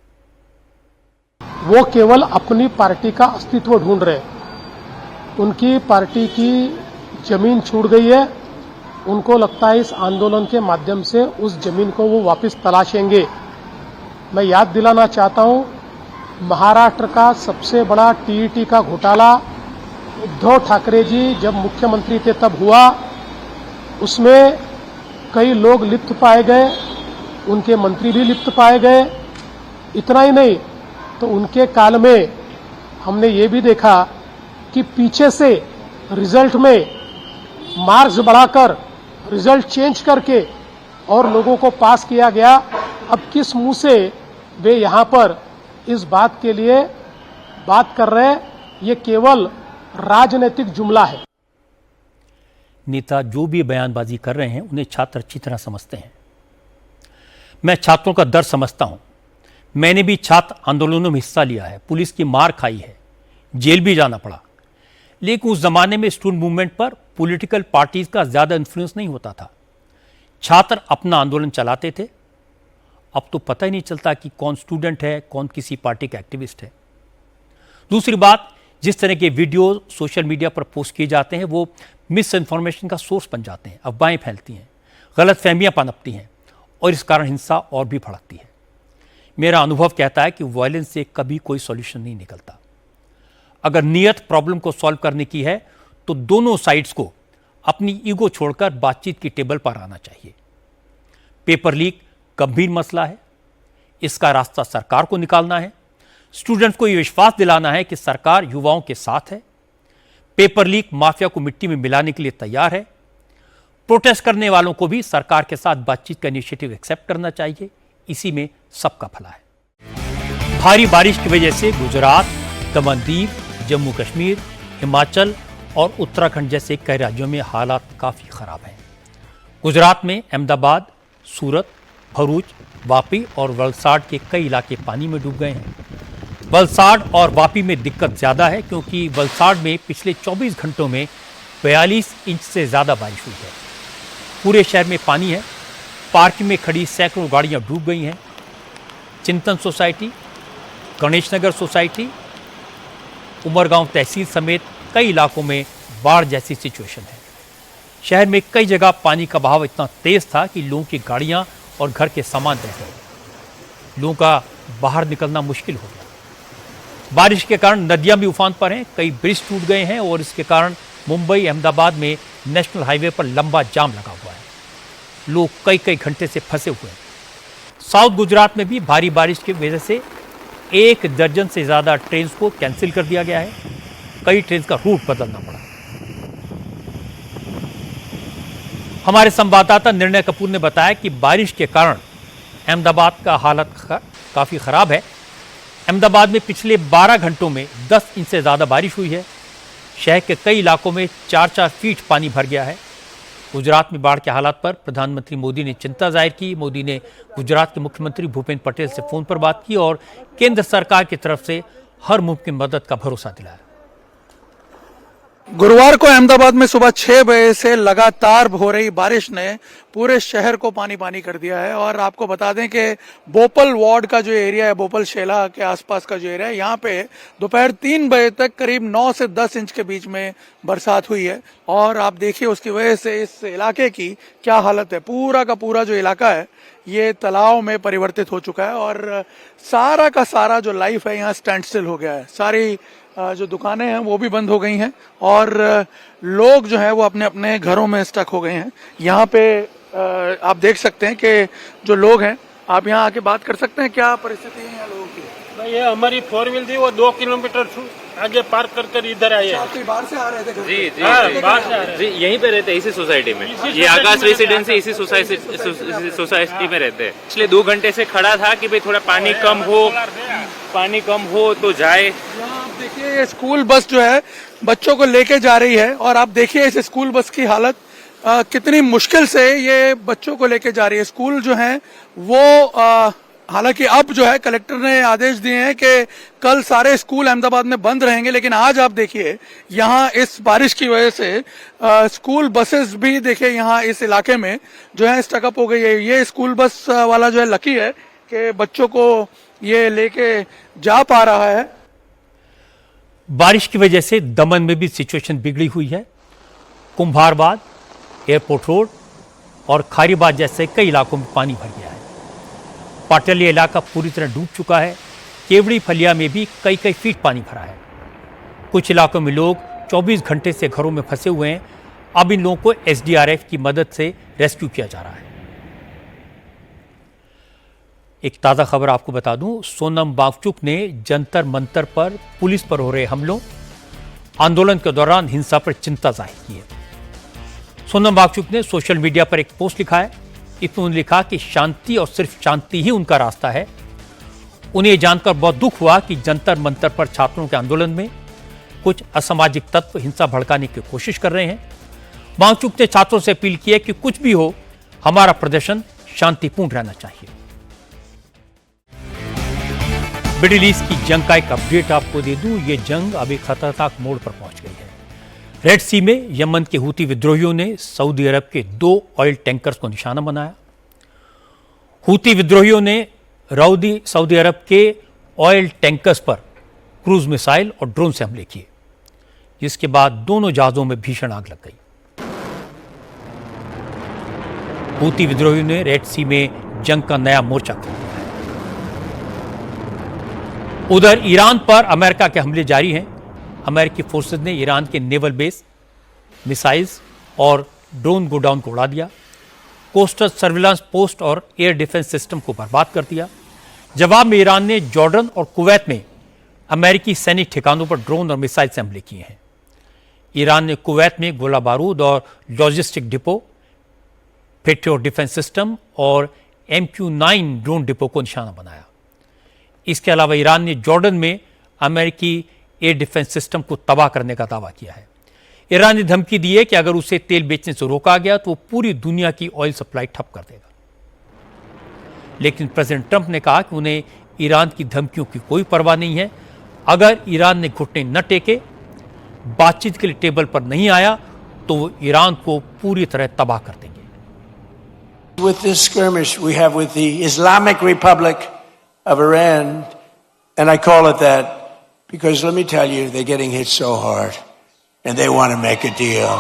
वो केवल अपनी पार्टी का अस्तित्व ढूंढ रहे हैं। उनकी पार्टी की जमीन छूट गई है, उनको लगता है इस आंदोलन के माध्यम से उस जमीन को वो वापस तलाशेंगे। मैं याद दिलाना चाहता हूं, महाराष्ट्र का सबसे बड़ा टीईटी का घोटाला उद्धव ठाकरे जी जब मुख्यमंत्री थे तब हुआ। उसमें कई लोग लिप्त पाए गए, उनके मंत्री भी लिप्त पाए गए। इतना ही नहीं तो उनके काल में हमने ये भी देखा कि पीछे से रिजल्ट में मार्क्स बढ़ाकर रिजल्ट चेंज करके और लोगों को पास किया गया। अब किस मुंह से वे यहां पर इस बात के लिए बात कर रहे हैं, ये केवल राजनीतिक जुमला है। नेता जो भी बयानबाजी कर रहे हैं उन्हें छात्र अच्छी तरह समझते हैं। मैं छात्रों का दर्द समझता हूं। मैंने भी छात्र आंदोलनों में हिस्सा लिया है, पुलिस की मार खाई है, जेल भी जाना पड़ा। लेकिन उस जमाने में स्टूडेंट मूवमेंट पर पॉलिटिकल पार्टीज का ज्यादा इन्फ्लुएंस नहीं होता था। छात्र अपना आंदोलन चलाते थे। अब तो पता ही नहीं चलता कि कौन स्टूडेंट है, कौन किसी पार्टी का एक्टिविस्ट है। दूसरी बात, जिस तरह के वीडियो सोशल मीडिया पर पोस्ट किए जाते हैं वो मिस इन्फॉर्मेशन का सोर्स बन जाते हैं, अफवाहें फैलती हैं, गलत फहमियां पनपती हैं और इस कारण हिंसा और भी भड़कती है। मेरा अनुभव कहता है कि वायलेंस से कभी कोई सॉल्यूशन नहीं निकलता। अगर नियत प्रॉब्लम को सॉल्व करने की है तो दोनों साइड्स को अपनी ईगो छोड़कर बातचीत की टेबल पर आना चाहिए। पेपर लीक गंभीर मसला है, इसका रास्ता सरकार को निकालना है। स्टूडेंट्स को यह विश्वास दिलाना है कि सरकार युवाओं के साथ है। पेपर लीक माफिया को मिट्टी में मिलाने के लिए तैयार है। प्रोटेस्ट करने वालों को भी सरकार के साथ बातचीत का इनिशिएटिव एक्सेप्ट करना चाहिए। इसी में सबका भला है। भारी बारिश की वजह से गुजरात, दमन-दीव, जम्मू कश्मीर, हिमाचल और उत्तराखंड जैसे कई राज्यों में हालात काफी खराब हैं। गुजरात में अहमदाबाद, सूरत, भरूच, वापी और वलसाड के कई इलाके पानी में डूब गए हैं। वलसाड और वापी में दिक्कत ज्यादा है क्योंकि वलसाड में पिछले 24 घंटों में 42 इंच से ज्यादा बारिश हुई है। पूरे शहर में पानी है। पार्किंग में खड़ी सैकड़ों गाड़ियां डूब गई हैं। चिंतन सोसाइटी, गणेश नगर सोसाइटी, उमरगांव तहसील समेत कई इलाकों में बाढ़ जैसी सिचुएशन है। शहर में कई जगह पानी का बहाव इतना तेज था कि लोगों की गाड़ियां और घर के सामान बह गए। लोगों का बाहर निकलना मुश्किल हो गया। बारिश के कारण नदियां भी उफान पर हैं, कई ब्रिज टूट गए हैं और इसके कारण मुंबई अहमदाबाद में नेशनल हाईवे पर लंबा जाम लगा हुआ है। लोग कई कई घंटे से फंसे हुए हैं। साउथ गुजरात में भी भारी बारिश की वजह से 1 दर्जन से ज्यादा ट्रेन को कैंसिल कर दिया गया है। कई ट्रेन का रूट बदलना पड़ा। हमारे संवाददाता निर्णय कपूर ने बताया कि बारिश के कारण अहमदाबाद का हालत काफी खराब है। अहमदाबाद में पिछले 12 घंटों में 10 इंच से ज्यादा बारिश हुई है। शहर के कई इलाकों में 4-4 फीट पानी भर गया है। गुजरात में बाढ़ के हालात पर प्रधानमंत्री मोदी ने चिंता जाहिर की। मोदी ने गुजरात के मुख्यमंत्री भूपेंद्र पटेल से फोन पर बात की और केंद्र सरकार की तरफ से हर मुमकिन मदद का भरोसा दिलाया। गुरुवार को अहमदाबाद में सुबह 6 बजे से लगातार हो रही बारिश ने पूरे शहर को पानी पानी कर दिया है। और आपको बता दें कि बोपल वार्ड का जो एरिया है, बोपल शेला के आसपास का जो एरिया है, यहाँ पे दोपहर 3 बजे तक करीब 9 से 10 इंच के बीच में बरसात हुई है। और आप देखिए उसकी वजह से इस इलाके की क्या हालत है। पूरा का पूरा जो इलाका है ये तालाब में परिवर्तित हो चुका है और सारा का सारा जो लाइफ है यहाँ स्टैंड स्टिल हो गया है। सारी जो दुकानें हैं वो भी बंद हो गई हैं और लोग जो है वो अपने अपने घरों में स्टक हो गए हैं। यहाँ पे आप देख सकते हैं कि जो लोग हैं, आप यहाँ आके बात कर सकते हैं। क्या परिस्थिति है यहाँ लोगों की? ये हमारी 4 व्हील थी, वो 2 किलोमीटर आगे पार्क कर इधर आए। बाहर से आ रहे थे? जी जी बाहर से आ रहे। जी यहीं पे रहते हैं, इसी सोसाइटी में। ये आकाश रेसिडेंसी इसी सोसाइटी में रहते हैं। पिछले 2 घंटे से खड़ा था कि भाई थोड़ा पानी कम हो तो जाए। आप देखिए ये स्कूल बस जो है बच्चों को लेके जा रही है और आप देखिए इस स्कूल बस की हालत कितनी मुश्किल से ये बच्चों को लेके जा रही है। स्कूल जो है वो हालांकि अब जो है कलेक्टर ने आदेश दिए हैं कि कल सारे स्कूल अहमदाबाद में बंद रहेंगे, लेकिन आज आप देखिए यहाँ इस बारिश की वजह से स्कूल बसेस भी देखिए यहाँ इस इलाके में जो है स्टकअप हो गई है। ये स्कूल बस वाला जो है लकी है कि बच्चों को ये लेके जा पा रहा है। बारिश की वजह से दमन में भी सिचुएशन बिगड़ी हुई है। कुंभारबाद, एयरपोर्ट रोड और खारीबाद जैसे कई इलाकों में पानी भर गया है। पाटली इलाका पूरी तरह डूब चुका है। केवड़ी फलिया में भी कई फीट पानी भरा है। कुछ इलाकों में लोग 24 घंटे से घरों में फंसे हुए हैं। अब इन लोगों को एसडीआरएफ की मदद से रेस्क्यू किया जा रहा है। एक ताज़ा खबर आपको बता दूं, सोनम वांगचुक ने जंतर मंतर पर पुलिस पर हो रहे हमलों, आंदोलन के दौरान हिंसा पर चिंता जाहिर की है। सोनम वांगचुक ने सोशल मीडिया पर एक पोस्ट लिखा है। इसमें उन्होंने लिखा कि शांति और सिर्फ शांति ही उनका रास्ता है। उन्हें जानकर बहुत दुख हुआ कि जंतर मंतर पर छात्रों के आंदोलन में कुछ असामाजिक तत्व हिंसा भड़काने की कोशिश कर रहे हैं। वांगचुक ने छात्रों से अपील की है कि कुछ भी हो, हमारा प्रदर्शन शांतिपूर्ण रहना चाहिए। मिडिल ईस्ट की जंग का एक अपडेट आपको दे दूं। ये जंग अभी खतरनाक मोड़ पर पहुंच गई है। रेड सी में यमन के हूती विद्रोहियों ने सऊदी अरब के 2 ऑयल टैंकर्स को निशाना बनाया। हूती विद्रोहियों ने सऊदी अरब के ऑयल टैंकर्स पर क्रूज मिसाइल और ड्रोन से हमले किए, जिसके बाद दोनों जहाजों में भीषण आग लग गई। हूती विद्रोहियों ने रेड सी में जंग का नया मोर्चा खोल दिया है। उधर ईरान पर अमेरिका के हमले जारी हैं। अमेरिकी फोर्सेज ने ईरान के नेवल बेस, मिसाइल्स और ड्रोन गोडाउन को उड़ा दिया। कोस्टल सर्विलांस पोस्ट और एयर डिफेंस सिस्टम को बर्बाद कर दिया। जवाब में ईरान ने जॉर्डन और कुवैत में अमेरिकी सैनिक ठिकानों पर ड्रोन और मिसाइल से हमले किए हैं। ईरान ने कुवैत में गोला बारूद और logistic depot, patriot defence system और MQ-9 ड्रोन डिपो को निशाना बनाया। इसके अलावा ईरान ने जॉर्डन में अमेरिकी एयर डिफेंस सिस्टम को तबाह करने का दावा किया है। ईरान ने धमकी दी है कि अगर उसे तेल बेचने से रोका गया तो वो पूरी दुनिया की ऑयल सप्लाई ठप कर देगा। लेकिन प्रेसिडेंट ट्रंप ने कहा कि उन्हें ईरान की धमकियों की कोई परवाह नहीं है। अगर ईरान ने घुटने न टेके, बातचीत के लिए टेबल पर नहीं आया, तो वो ईरान को पूरी तरह तबाह कर देंगे। With this skirmish we have with the Islamic Republic of Iran, and I call it that because let me tell you, they're getting hit so hard and they want to make a deal.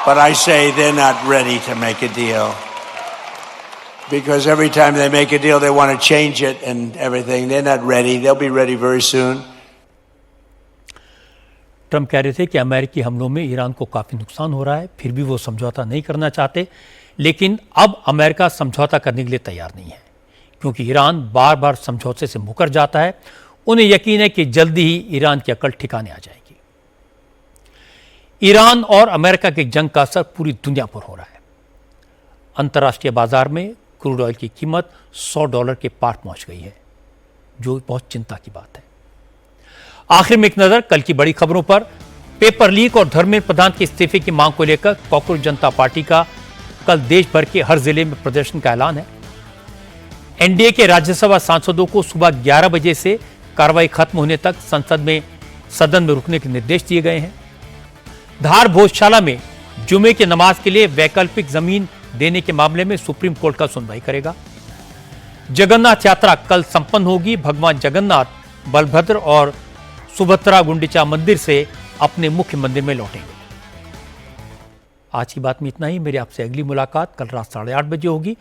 But I say they're not ready to make a deal. Because every time they make a deal, they want to change it and everything. They're not ready. They'll be ready very soon. Trump कह रहे थे कि अमेरिकी हमलों में Iran को काफ़ी नुकसान हो रहा है, फिर भी वो समझौता नहीं करना चाहते। लेकिन अब अमेरिका समझौता करने के लिए तैयार नहीं है, क्योंकि ईरान बार बार समझौते से मुकर जाता है। उन्हें यकीन है कि जल्दी ही ईरान की अकल ठिकाने आ जाएगी। ईरान और अमेरिका की जंग का असर पूरी दुनिया पर हो रहा है। अंतर्राष्ट्रीय बाजार में क्रूड ऑयल की कीमत $100 के पार पहुंच गई है, जो बहुत चिंता की बात है। आखिर में एक नजर कल की बड़ी खबरों पर। पेपर लीक और धर्मेंद्र प्रधान के इस्तीफे की मांग को लेकर कॉकरोच जनता पार्टी का कल देश भर के हर जिले में प्रदर्शन का ऐलान है। एनडीए के राज्यसभा सांसदों को सुबह 11 बजे से कार्रवाई खत्म होने तक सदन में रुकने के निर्देश दिए गए हैं। धार भोजशाला में जुमे की नमाज के लिए वैकल्पिक जमीन देने के मामले में सुप्रीम कोर्ट का सुनवाई करेगा। जगन्नाथ यात्रा कल संपन्न होगी। भगवान जगन्नाथ, बलभद्र और सुभद्रा गुंडिचा मंदिर से अपने मुख्य मंदिर में लौटेंगे। आज की बात में इतना ही। मेरी आपसे अगली मुलाकात कल रात 8:30 बजे होगी।